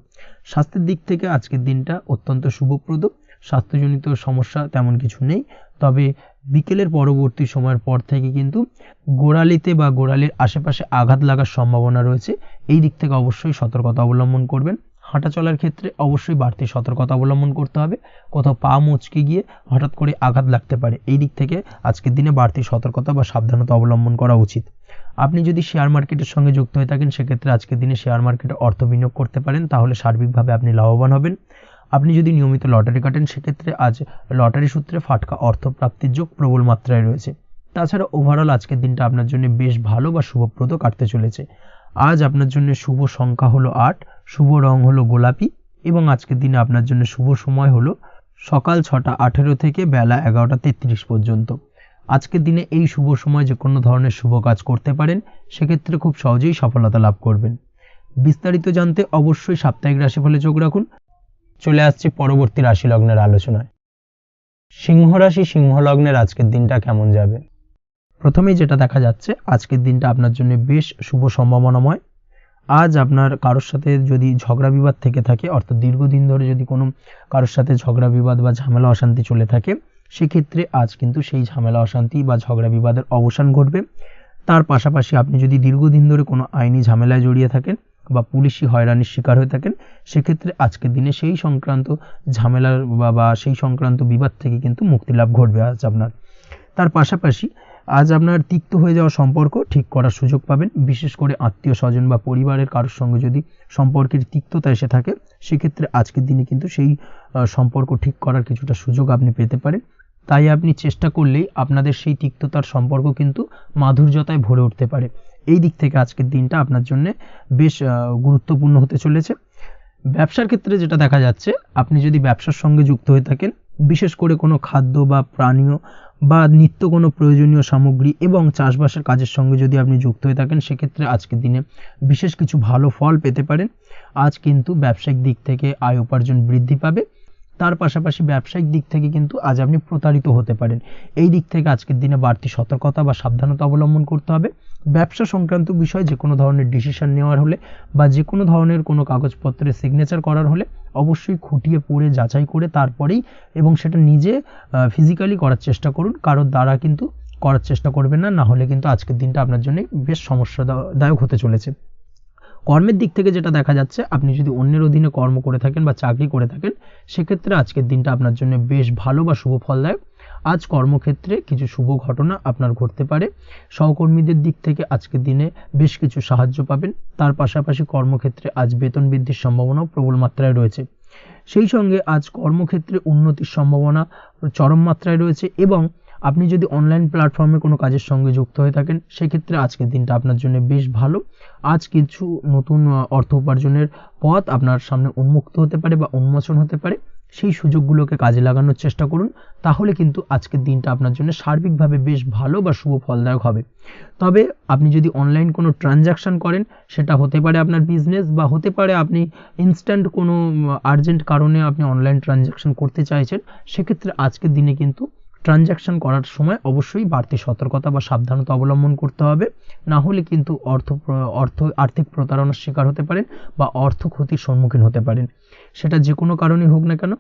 স্বাস্থ্যের দিক থেকে আজকের দিনটা অত্যন্ত শুভপ্রদ। স্বাস্থ্যজনিত সমস্যা তেমন কিছু নেই, তবে বিকেলের পরবর্তী সময়ের পর থেকে কিন্তু গোড়ালিতে বা গোড়ালির আশেপাশে আঘাত লাগার সম্ভাবনা রয়েছে। এই দিক থেকে অবশ্যই সতর্কতা অবলম্বন করবেন। হাঁটা চলার ক্ষেত্রে অবশ্যই বাড়তি সতর্কতা অবলম্বন করতে হবে। কোথাও পা মুচকে গিয়ে হঠাৎ করে আঘাত লাগতে পারে। এই দিক থেকে আজকের দিনে বাড়তি সতর্কতা বা সাবধানতা অবলম্বন করা উচিত। আপনি যদি শেয়ার মার্কেটের সঙ্গে যুক্ত হয়ে থাকেন, সেক্ষেত্রে আজকের দিনে শেয়ার মার্কেটে অর্থ বিনিয়োগ করতে পারেন, তাহলে সার্বিকভাবে আপনি লাভবান হবেন। আপনি যদি নিয়মিত লটারি কাটেন, সেক্ষেত্রে আজ লটারি সূত্রে ফাটকা অর্থ প্রাপ্তির যোগ প্রবল মাত্রায় রয়েছে। তাছাড়া ওভারঅল আজকের দিনটা আপনার জন্য বেশ ভালো বা শুভপ্রদ কাটতে চলেছে। আজ আপনার জন্য শুভ সংখ্যা হলো 8, শুভ রং হলো গোলাপি, এবং আজকের দিনে আপনার জন্য শুভ সময় হলো সকাল 6:18 থেকে বেলা 11:33 পর্যন্ত। আজকের দিনে এই শুভ সময় যে কোনো ধরনের শুভ কাজ করতে পারেন, সেক্ষেত্রে খুব সহজেই সফলতা লাভ করবেন। বিস্তারিত জানতে অবশ্যই সাপ্তাহিক রাশিফলে চোখ রাখুন। চলে আসছি পরবর্তী রাশি লগ্নের আলোচনায়। সিংহ রাশি, সিংহ লগ্নের আজকের দিনটা কেমন যাবে? প্রথমেই যেটা দেখা যাচ্ছে, আজকের দিনটা আপনার জন্য বেশ শুভ সম্ভাবনাময়। আজ আপনার কারোর সাথে যদি ঝগড়া বিবাদ থেকে থাকে, অর্থাৎ দীর্ঘদিন ধরে যদি কোনো কারোর সাথে ঝগড়া বিবাদ বা ঝামেলা অশান্তি চলে থাকে, সেক্ষেত্রে আজ কিন্তু সেই ঝামেলা অশান্তি বা ঝগড়া বিবাদের অবসান ঘটবে। তার পাশাপাশি আপনি যদি দীর্ঘদিন ধরে কোনো আইনি ঝামেলায় জড়িয়ে থাকেন বা পুলিশি হয়রানির শিকার হয়ে থাকেন, সেক্ষেত্রে আজকের দিনে সেই সংক্রান্ত ঝামেলার বা সেই সংক্রান্ত বিবাদ থেকে কিন্তু মুক্তি লাভ ঘটবে আজ আপনার। তার পাশাপাশি আজ আপনার তিক্ত হয়ে যাওয়া সম্পর্ক ঠিক করার সুযোগ পাবেন। বিশেষ করে আত্মীয় স্বজন বা পরিবারের কারোর সঙ্গে যদি সম্পর্কের তিক্ততা এসে থাকে, সেক্ষেত্রে আজকের দিনে কিন্তু সেই সম্পর্ক ঠিক করার কিছুটা সুযোগ আপনি পেতে পারেন। তাই আপনি চেষ্টা করলেই আপনাদের সেই তিক্ততার সম্পর্ক কিন্তু মাধুর্যতায় ভরে উঠতে পারে। এই দিক থেকে আজকের দিনটা আপনার জন্য বেশ গুরুত্বপূর্ণ হতে চলেছে। ব্যবসার ক্ষেত্রে যেটা দেখা যাচ্ছে, আপনি যদি ব্যবসার সঙ্গে যুক্ত হয়ে থাকেন, বিশেষ করে কোনো খাদ্য বা পানীয় বা নিত্য কোনো প্রয়োজনীয় সামগ্রী এবং চাষবাসের কাজের সঙ্গে যদি আপনি যুক্ত হয়ে থাকেন, সেক্ষেত্রে আজকের দিনে বিশেষ কিছু ভালো ফল পেতে পারেন। আজ কিন্তু ব্যবসায়িক দিক থেকে আয় উপার্জন বৃদ্ধি পাবে। তার পাশাপাশি ব্যবসায়িক দিক থেকে কিন্তু আজ আপনি প্রতারিত হতে পারেন। এই দিক থেকে আজকের দিনে বাড়তি সতর্কতা বা সাবধানতা অবলম্বন করতে হবে। ব্যবসা সংক্রান্ত বিষয়ে যে কোনো ধরনের ডিসিশন নেওয়ার হলে বা যে কোনো ধরনের কোনো কাগজপত্রে সিগনেচার করার হলে অবশ্যই খুঁটিয়ে পড়ে যাচাই করে তারপরেই, এবং সেটা নিজে ফিজিক্যালি করার চেষ্টা করুন। কারোর দ্বারা কিন্তু করার চেষ্টা করবেন না, না হলে কিন্তু আজকের দিনটা আপনার জন্য বেশ সমস্যাদায়ক হতে চলেছে। কর্মের দিক থেকে যেটা দেখা যাচ্ছে, আপনি যদি অন্যের অধীনে কর্ম করে থাকেন বা চাকরি করে থাকেন, সেক্ষেত্রে আজকের দিনটা আপনার জন্য বেশ ভালো বা শুভ ফলদায়ক। আজ কর্মক্ষেত্রে কিছু শুভ ঘটনা আপনার ঘটতে পারে। সহকর্মীদের দিক থেকে আজকের দিনে বেশ কিছু সাহায্য পাবেন। তার পাশাপাশি কর্মক্ষেত্রে আজ বেতন বৃদ্ধির সম্ভাবনাও প্রবল মাত্রায় রয়েছে। সেই সঙ্গে আজ কর্মক্ষেত্রে উন্নতির সম্ভাবনা চরম মাত্রায় রয়েছে। এবং আপনি যদি অনলাইন প্ল্যাটফর্মে কোনো কাজের সঙ্গে যুক্ত হয়ে থাকেন, সেক্ষেত্রে আজকের দিনটা আপনার জন্য বেশ ভালো। আজ কিছু নতুন অর্থ উপার্জনের পথ আপনার সামনে উন্মুক্ত হতে পারে বা উন্মোচন হতে পারে। সেই সুযোগগুলোকে কাজে লাগানোর চেষ্টা করুন, তাহলে কিন্তু আজকের দিনটা আপনার জন্য সার্বিকভাবে বেশ ভালো বা শুভ ফলদায়ক হবে। তবে আপনি যদি অনলাইন কোনো ট্রানজাকশন করেন, সেটা হতে পারে আপনার বিজনেস বা হতে পারে আপনি ইনস্ট্যান্ট কোনো আর্জেন্ট কারণে আপনি অনলাইন ট্রানজাকশন করতে চাইছেন, সেক্ষেত্রে আজকের দিনে কিন্তু ট্রানজাকশন করার সময় অবশ্যই বাড়তি সতর্কতা বা সাবধানতা অবলম্বন করতে হবে। না হলে কিন্তু আর্থিক প্রতারণার শিকার হতে পারেন বা অর্থ ক্ষতির সম্মুখীন হতে পারেন। সেটা যে কোনো কারণেই হোক না কেন,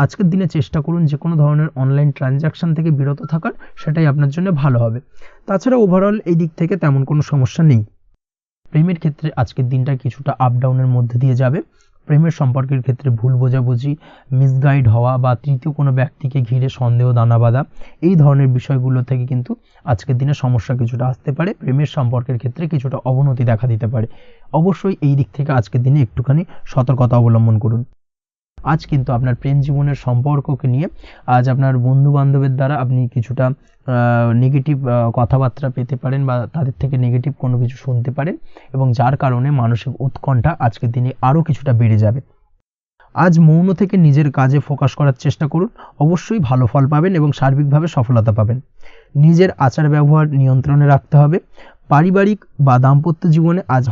আজকের দিনে চেষ্টা করুন যে কোনো ধরনের অনলাইন ট্রানজাকশন থেকে বিরত থাকার, সেটাই আপনার জন্য ভালো হবে। তাছাড়া ওভারঅল এই দিক থেকে তেমন কোনো সমস্যা নেই। প্রেমের ক্ষেত্রে আজকের দিনটা কিছুটা আপ ডাউনের মধ্যে দিয়ে যাবে। প্রেমের সম্পর্কের ক্ষেত্রে ভুল বোঝাবুঝি, মিসগাইড হওয়া বা তৃতীয় কোনো ব্যক্তিকে ঘিরে সন্দেহ দানা বাঁধা, এই ধরনের বিষয়গুলো থেকে কিন্তু আজকের দিনে সমস্যা কিছুটা আসতে পারে। প্রেমের সম্পর্কের ক্ষেত্রে কিছুটা অবনতি দেখা দিতে পারে। অবশ্যই এই দিক থেকে আজকের দিনে একটুখানি সতর্কতা অবলম্বন করুন। আজ কিন্তু আপনার প্রেম জীবনের সম্পর্ককে নিয়ে আজ আপনার বন্ধু বান্ধবের দ্বারা আপনি কিছুটা নেগেটিভ কথাবার্তা পেতে পারেন বা তাদের থেকে নেগেটিভ কোনো কিছু শুনতে পারেন, এবং যার কারণে মানসিক উৎকণ্ঠা আজকের দিনে আরও কিছুটা বেড়ে যাবে। আজ মৌন থেকে নিজের কাজে ফোকাস করার চেষ্টা করুন, অবশ্যই ভালো ফল পাবেন এবং সার্বিকভাবে সফলতা পাবেন। নিজের আচার ব্যবহার নিয়ন্ত্রণে রাখতে হবে। পারিবারিক বা দাম্পত্য জীবনে আজ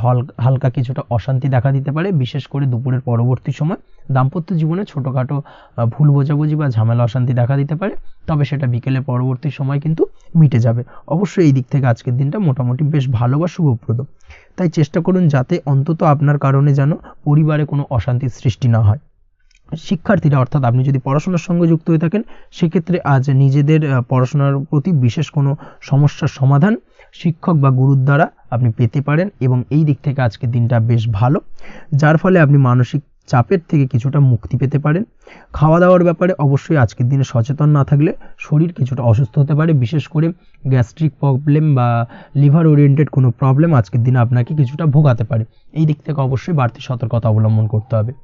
হালকা কিছুটা অশান্তি দেখা দিতে পারে। বিশেষ করে দুপুরের পরবর্তী সময় দাম্পত্য জীবনে ছোটোখাটো ভুল বোঝাবুঝি বা ঝামেলা অশান্তি দেখা দিতে পারে, তবে সেটা বিকেলের পরবর্তী সময় কিন্তু মিটে যাবে। অবশ্যই এই দিক থেকে আজকের দিনটা মোটামুটি বেশ ভালো বা শুভপ্রদ। তাই চেষ্টা করুন যাতে অন্তত আপনার কারণে যেন পরিবারে কোনো অশান্তির সৃষ্টি না হয়। শিক্ষার্থীরা, অর্থাৎ আপনি যদি পড়াশোনার সঙ্গে যুক্ত হয়ে থাকেন, সেক্ষেত্রে আজ নিজেদের পড়াশোনার প্রতি বিশেষ কোনো সমস্যার সমাধান শিক্ষক বা গুরুর দ্বারা আপনি পেতে পারেন, এবং এই দিক থেকে আজকের দিনটা বেশ ভালো, যার ফলে আপনি মানসিক চাপের থেকে কিছুটা মুক্তি পেতে পারেন। খাওয়া দাওয়ার ব্যাপারে অবশ্যই আজকের দিনে সচেতন না থাকলে শরীর কিছুটা অসুস্থ হতে পারে। বিশেষ করে গ্যাস্ট্রিক প্রবলেম বা লিভার ওরিয়েন্টেড কোনো প্রবলেম আজকের দিনে আপনাকে কিছুটা ভোগাতে পারে। এই দিক থেকে অবশ্যই বাড়তি সতর্কতা অবলম্বন করতে হবে।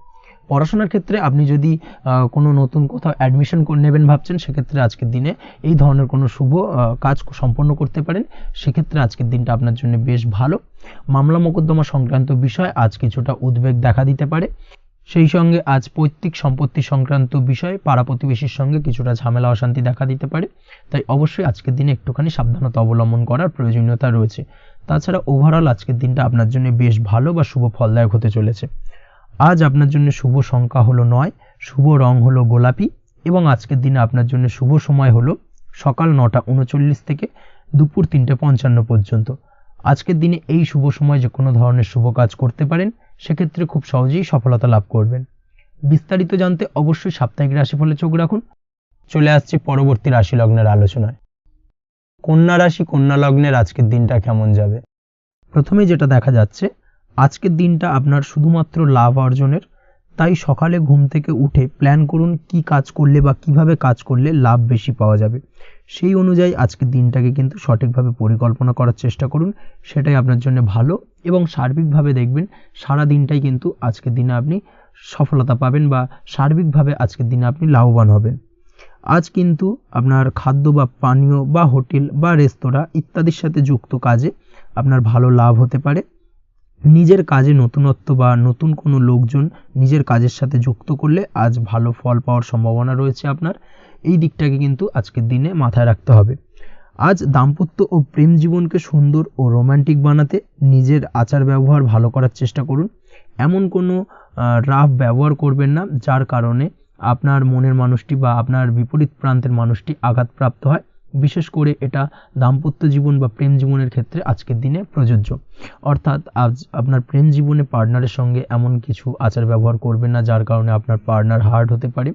পড়াশোনার ক্ষেত্রে আপনি যদি কোনো নতুন কোথাও অ্যাডমিশন নেবেন ভাবছেন, সেক্ষেত্রে আজকের দিনে এই ধরনের কোনো শুভ কাজ সম্পন্ন করতে পারেন। সেক্ষেত্রে আজকের দিনটা আপনার জন্য বেশ ভালো। মামলা মোকদ্দমা সংক্রান্ত বিষয় আজ কিছুটা উদ্বেগ দেখা দিতে পারে। সেই সঙ্গে আজ পৈতৃক সম্পত্তি সংক্রান্ত বিষয়ে পাড়া প্রতিবেশীর সঙ্গে কিছুটা ঝামেলা অশান্তি দেখা দিতে পারে। তাই অবশ্যই আজকের দিনে একটুখানি সাবধানতা অবলম্বন করার প্রয়োজনীয়তা রয়েছে। তাছাড়া ওভারঅল আজকের দিনটা আপনার জন্য বেশ ভালো বা শুভ ফলদায়ক হতে চলেছে। আজ আপনার জন্য শুভ সংখ্যা হলো 9, শুভ রং হলো গোলাপি, এবং আজকের দিনে আপনার জন্য শুভ সময় হলো সকাল 9:39 থেকে দুপুর 3:55 পর্যন্ত। আজকের দিনে এই শুভ সময় যে কোনো ধরনের শুভ কাজ করতে পারেন, সেক্ষেত্রে খুব সহজেই সফলতা লাভ করবেন। বিস্তারিত জানতে অবশ্যই সাপ্তাহিক রাশিফলে চোখ রাখুন। চলে আসছে পরবর্তী রাশি লগ্নের আলোচনায়। কন্যা রাশি, কন্যা লগ্নের আজকের দিনটা কেমন যাবে? প্রথমে যেটা দেখা যাচ্ছে, আজকের দিনটা আপনার শুধুমাত্র লাভ অর্জনের। তাই সকালে ঘুম থেকে উঠে প্ল্যান করুন কি কাজ করলে বা কিভাবে কাজ করলে লাভ বেশি পাওয়া যাবে। সেই অনুযায়ী আজকের দিনটাকে কিন্তু সঠিকভাবে পরিকল্পনা করার চেষ্টা করুন, সেটাই আপনার জন্য ভালো। এবং সার্বিকভাবে দেখবেন সারা দিনটাই কিন্তু আজকের দিনে আপনি সফলতা পাবেন বা সার্বিকভাবে আজকের দিনে আপনি লাভবান হবেন। আজ কিন্তু আপনার খাদ্য বা পানীয় বা হোটেল বা রেস্তোরাঁ ইত্যাদির সাথে যুক্ত কাজে আপনার ভালো লাভ হতে পারে। নিজের কাজে নতুনত্ব বা নতুন কোনো লোকজন নিজের কাজের সাথে যুক্ত করলে আজ ভালো ফল পাওয়ার সম্ভাবনা রয়েছে আপনার। এই দিকটাকে কিন্তু আজকের দিনে মাথায় রাখতে হবে। আজ দাম্পত্য ও প্রেম জীবনকে সুন্দর ও রোমান্টিক বানাতে নিজের আচার ব্যবহার ভালো করার চেষ্টা করুন। এমন কোনো রাফ ব্যবহার করবেন না যার কারণে আপনার মনের মানুষটি বা আপনার বিপরীত প্রান্তের মানুষটি আঘাতপ্রাপ্ত হয়। বিশেষ করে এটা দাম্পত্য জীবন বা প্রেম জীবনের ক্ষেত্রে আজকের দিনে প্রযোজ্য। অর্থাৎ আজ আপনার প্রেম জীবনে পার্টনারের সঙ্গে এমন কিছু আচার ব্যবহার করবেন না যার কারণে আপনার পার্টনার হার্ট হতে পারে,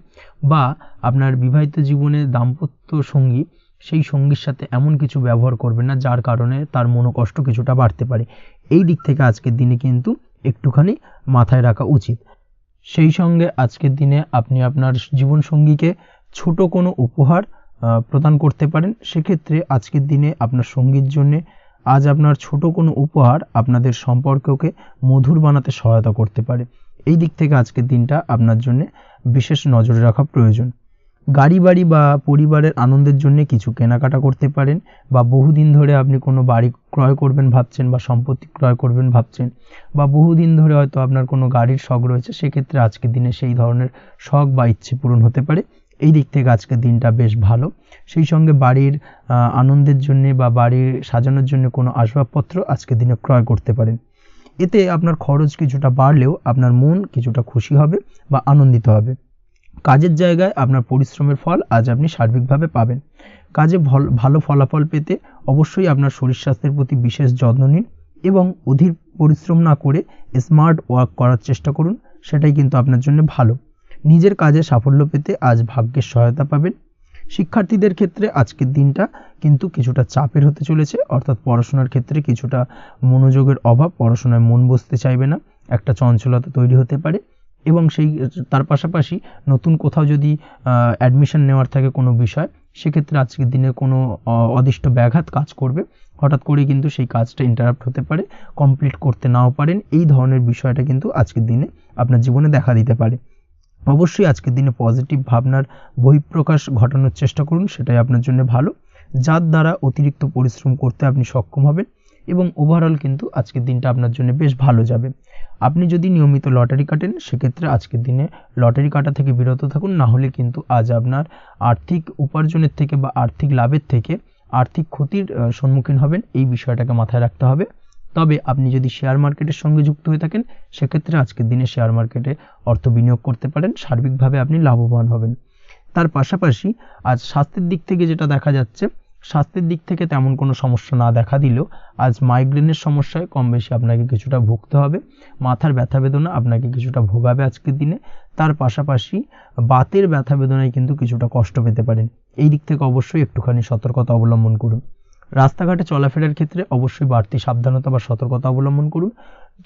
বা আপনার বিবাহিত জীবনে দাম্পত্য সঙ্গী সেই সঙ্গীর সাথে এমন কিছু ব্যবহার করবেন না যার কারণে তার মনোকষ্ট কিছুটা বাড়তে পারে। এই দিক থেকে আজকের দিনে কিন্তু একটুখানি মাথায় রাখা উচিত। সেই সঙ্গে আজকের দিনে আপনি আপনার জীবনসঙ্গীকে ছোট কোনো উপহার প্রদান করতে পারেন। সেক্ষেত্রে আজকের দিনে আপনার সঙ্গীর জন্য আজ আপনার ছোট কোনো উপহার আপনাদের সম্পর্ককে মধুর বানাতে সহায়তা করতে পারে। এই দিক থেকে আজকের দিনটা আপনার জন্য বিশেষ নজরে রাখা প্রয়োজন। গাড়ি বাড়ি বা পরিবারের আনন্দের জন্য কিছু কেনাকাটা করতে পারেন, বা বহুদিন ধরে আপনি কোনো বাড়ি ক্রয় করবেন ভাবছেন বা সম্পত্তি ক্রয় করবেন ভাবছেন, বা বহুদিন ধরে হয়তো আপনার কোনো গাড়ির শখ রয়েছে, সেক্ষেত্রে আজকের দিনে সেই ধরনের শখ বা ইচ্ছে পূরণ হতে পারে। এই দিক থেকে আজকের দিনটা বেশ ভালো। সেই সঙ্গে বাড়ির আনন্দের জন্য বা বাড়ির সাজানোর জন্য কোনো আসবাবপত্র আজকের দিনে ক্রয় করতে পারেন। এতে আপনার খরচ কিছুটা বাড়লেও আপনার মন কিছুটা খুশি হবে বা আনন্দিত হবে। কাজের জায়গায় আপনার পরিশ্রমের ফল আজ আপনি সার্বিকভাবে পাবেন। কাজে ভালো ফলাফল পেতে অবশ্যই আপনার শরীর স্বাস্থ্যের প্রতি বিশেষ যত্ন নিন এবং অধীর পরিশ্রম না করে স্মার্ট ওয়ার্ক করার চেষ্টা করুন, সেটাই কিন্তু আপনার জন্য ভালো। নিজের কাজে সাফল্য পেতে আজ ভাগ্যের সহায়তা পাবেন। শিক্ষার্থীদের ক্ষেত্রে আজকের দিনটা কিন্তু কিছুটা চাপের হতে চলেছে, অর্থাৎ পড়াশোনার ক্ষেত্রে কিছুটা মনোযোগের অভাব, পড়াশোনায় মন বসতে চাইবে না, একটা চঞ্চলতা তৈরি হতে পারে। এবং তার পাশাপাশি নতুন কোথাও যদি অ্যাডমিশন নেওয়ার থাকে কোনো বিষয়, সেক্ষেত্রে আজকের দিনে কোনো অদিষ্ট ব্যাঘাত কাজ করবে, হঠাৎ করে কিন্তু সেই কাজটা ইন্টারাপ্ট হতে পারে, কমপ্লিট করতে নাও পারেন। এই ধরনের বিষয়টা কিন্তু আজকের দিনে আপনার জীবনে দেখা দিতে পারে। অবশ্যই আজকের দিনে পজিটিভ ভাবনার বহিঃপ্রকাশ ঘটানোর চেষ্টা করুন, সেটাই আপনার জন্য ভালো, যার দ্বারা অতিরিক্ত পরিশ্রম করতে আপনি সক্ষম হবেন এবং ওভারঅল কিন্তু আজকের দিনটা আপনার জন্য বেশ ভালো যাবে। আপনি যদি নিয়মিত লটারি কাটেন, সেক্ষেত্রে আজকের দিনে লটারি কাটা থেকে বিরত থাকুন, না হলে কিন্তু আজ আপনার আর্থিক উপার্জনের থেকে বা আর্থিক লাভের থেকে আর্থিক ক্ষতির সম্মুখীন হবেন। এই বিষয়টাকে মাথায় রাখতে হবে। তবে আপনি যদি শেয়ার মার্কেটের সঙ্গে যুক্ত হয়ে থাকেন, সেক্ষেত্রে আজকের দিনে শেয়ার মার্কেটে অর্থ বিনিয়োগ করতে পারেন, সার্বিকভাবে আপনি লাভবান হবেন। তার পাশাপাশি আজ স্বাস্থ্যের দিক থেকে যেটা দেখা যাচ্ছে, স্বাস্থ্যের দিক থেকে তেমন কোনো সমস্যা না দেখা দিলেও আজ মাইগ্রেনের সমস্যায় কম বেশি আপনাকে কিছুটা ভুগতে হবে। মাথার ব্যথা বেদনা আপনাকে কিছুটা ভোগাবে আজকের দিনে। তার পাশাপাশি বাতের ব্যথা বেদনায় কিন্তু কিছুটা কষ্ট পেতে পারেন। এই দিক থেকে অবশ্যই একটুখানি সতর্কতা অবলম্বন করুন। রাস্তাঘাটে চলাফেরার ক্ষেত্রে অবশ্যই বাড়তি সাবধানতা বা সতর্কতা অবলম্বন করুন।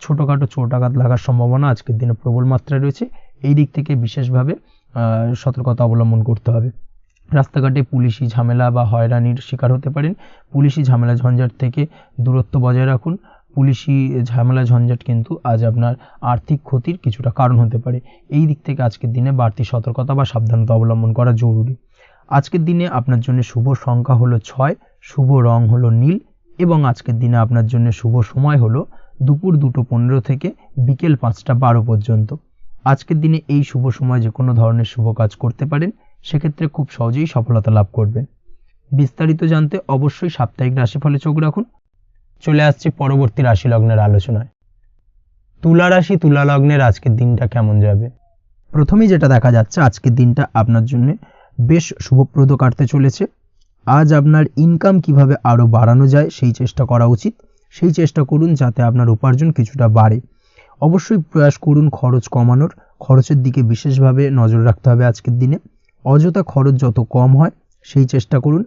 ছোটোখাটো চোট আঘাত লাগার সম্ভাবনা আজকের দিনে প্রবল মাত্রায় রয়েছে। এই দিক থেকে বিশেষভাবে সতর্কতা অবলম্বন করতে হবে। রাস্তাঘাটে পুলিশি ঝামেলা বা হয়রানির শিকার হতে পারেন। পুলিশি ঝামেলা ঝঞ্ঝাট থেকে দূরত্ব বজায় রাখুন। পুলিশি ঝামেলা ঝঞ্ঝাট কিন্তু আজ আপনার আর্থিক ক্ষতির কিছুটা কারণ হতে পারে। এই দিক থেকে আজকের দিনে বাড়তি সতর্কতা বা সাবধানতা অবলম্বন করা জরুরি। আজকের দিনে আপনার জন্য শুভ সংখ্যা হলো 6, শুভ রং হলো নীল এবং আজকের দিনে আপনার জন্য শুভ সময় হলো দুপুর 2:15 থেকে বিকেল 5:12 পর্যন্ত। আজকের দিনে এই শুভ সময় যে কোনো ধরনের শুভ কাজ করতে পারেন, সেক্ষেত্রে খুব সহজেই সফলতা লাভ করবেন। বিস্তারিত জানতে অবশ্যই সাপ্তাহিক রাশিফলে চোখ রাখুন। চলে আসছি পরবর্তী রাশি লগ্নের আলোচনায়। তুলা রাশি, তুলা লগ্নের আজকের দিনটা কেমন যাবে? প্রথমেই যেটা দেখা যাচ্ছে, আজকের দিনটা আপনার জন্য বেশ শুভপ্রদ কাটতে চলেছে। আজ আপনার ইনকাম কিভাবে আরও বাড়ানো যায় সেই চেষ্টা করা উচিত। সেই চেষ্টা করুন যাতে আপনার উপার্জন কিছুটা বাড়ে। অবশ্যই প্রয়াস করুন খরচ কমানোর, খরচের দিকে বিশেষভাবে নজর রাখতে হবে আজকের দিনে। অযথা খরচ যত কম হয় সেই চেষ্টা করুন।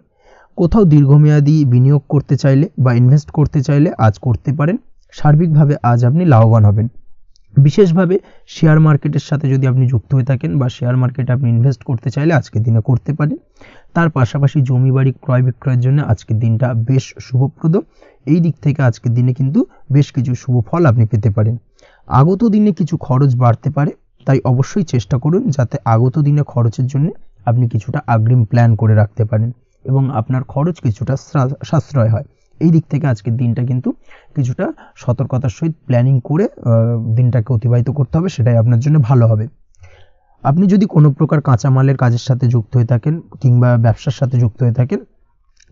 কোথাও দীর্ঘমেয়াদী বিনিয়োগ করতে চাইলে বা ইনভেস্ট করতে চাইলে আজ করতে পারেন। সার্বিকভাবে আজ আপনি লাভবান হবেন। বিশেষভাবে শেয়ার মার্কেটের সাথে যদি আপনি যুক্ত হয়ে থাকেন বা শেয়ার মার্কেটে আপনি ইনভেস্ট করতে চাইলে আজকের দিনে করতে পারেন। তার পাশাপাশি জমি বাড়ি ক্রয় বিক্রয়ের জন্য আজকের দিনটা বেশ শুভপ্রদ। এই দিক থেকে আজকের দিনে কিন্তু বেশ কিছু শুভ ফল আপনি পেতে পারেন। আগত দিনে কিছু খরচ বাড়তে পারে, তাই অবশ্যই চেষ্টা করুন যাতে আগত দিনে খরচের জন্য আপনি কিছুটা অগ্রিম প্ল্যান করে রাখতে পারেন এবং আপনার খরচ কিছুটা সাশ্রয় হয়। এই দিক থেকে আজকের দিনটা কিন্তু কিছুটা সতর্কতার সহিত প্ল্যানিং করে দিনটাকে অতিবাহিত করতে হবে, সেটাই আপনার জন্য ভালো হবে। আপনি যদি কোনো প্রকার কাঁচামালের কাজের সাথে যুক্ত হয়ে থাকেন কিংবা ব্যবসার সাথে যুক্ত হয়ে থাকেন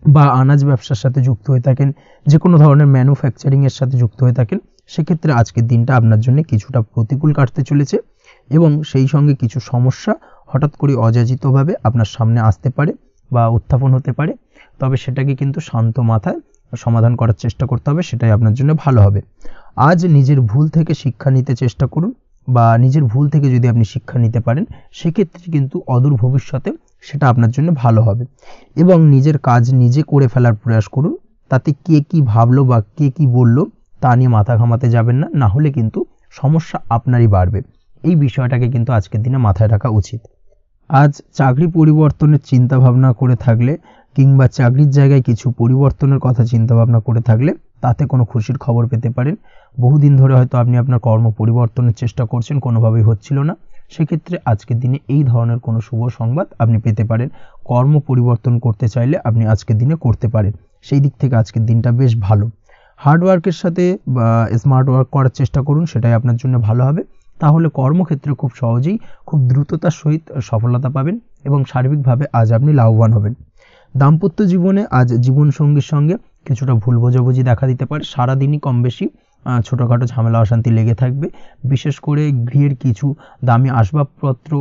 বা আনাজ ব্যবসার সাথে যুক্ত হয়ে থাকেন, যে কোনো ধরনের ম্যানুফ্যাকচারিংয়ের সাথে যুক্ত হয়ে থাকেন, সেক্ষেত্রে আজকের দিনটা আপনার জন্য কিছুটা প্রতিকূল কাটতে চলেছে এবং সেই সঙ্গে কিছু সমস্যা হঠাৎ করে অযাচিতভাবে আপনার সামনে আসতে পারে বা উত্থাপন হতে পারে। তবে সেটাকে কিন্তু শান্ত মাথায় সমাধান করার চেষ্টা করতে হবে, সেটাই আপনার জন্য ভালো হবে। আজ নিজের ভুল থেকে শিক্ষা নিতে চেষ্টা করুন বা নিজের ভুল থেকে যদি আপনি শিক্ষা নিতে পারেন সেক্ষেত্রে কিন্তু অদূর ভবিষ্যতে সেটা আপনার জন্য ভালো হবে এবং নিজের কাজ নিজে করে ফেলার প্রয়াস করুন। তাতে কে কি ভাবলো বা কে কি বললো তা নিয়ে মাথা ঘামাতে যাবেন না, না হলে কিন্তু সমস্যা আপনারই বাড়বে। এই বিষয়টাকে কিন্তু আজকের দিনে মাথায় রাখা উচিত। আজ চাকরি পরিবর্তনের চিন্তা ভাবনা করে থাকলে কিংবা চাকরির জায়গায় কিছু পরিবর্তনের কথা চিন্তা ভাবনা করে থাকলে তাতে কোনো খুশির খবর পেতে পারেন। বহুদিন ধরে হয়তো আপনি আপনার কর্ম পরিবর্তনের চেষ্টা করছেন, কোনোভাবেই হচ্ছিল না, সেক্ষেত্রে আজকের দিনে এই ধরনের কোনো শুভ সংবাদ আপনি পেতে পারেন। কর্ম পরিবর্তন করতে চাইলে আপনি আজকের দিনে করতে পারেন, সেই দিক থেকে আজকের দিনটা বেশ ভালো। হার্ডওয়ার্কের সাথে বা স্মার্ট ওয়ার্ক করার চেষ্টা করুন, সেটাই আপনার জন্য ভালো হবে। তাহলে কর্মক্ষেত্রে খুব সহজেই খুব দ্রুততার সহিত সফলতা পাবেন এবং সার্বিকভাবে আজ আপনি লাভবান হবেন। দাম্পত্য জীবনে আজ জীবনসঙ্গীর সঙ্গে কিছুটা ভুল বোঝাবুঝি দেখা দিতে পারে। সারাদিনই কম বেশি ছোটোখাটো ঝামেলা অশান্তি লেগে থাকবে, বিশেষ করে গৃহের কিছু দামি আসবাবপত্র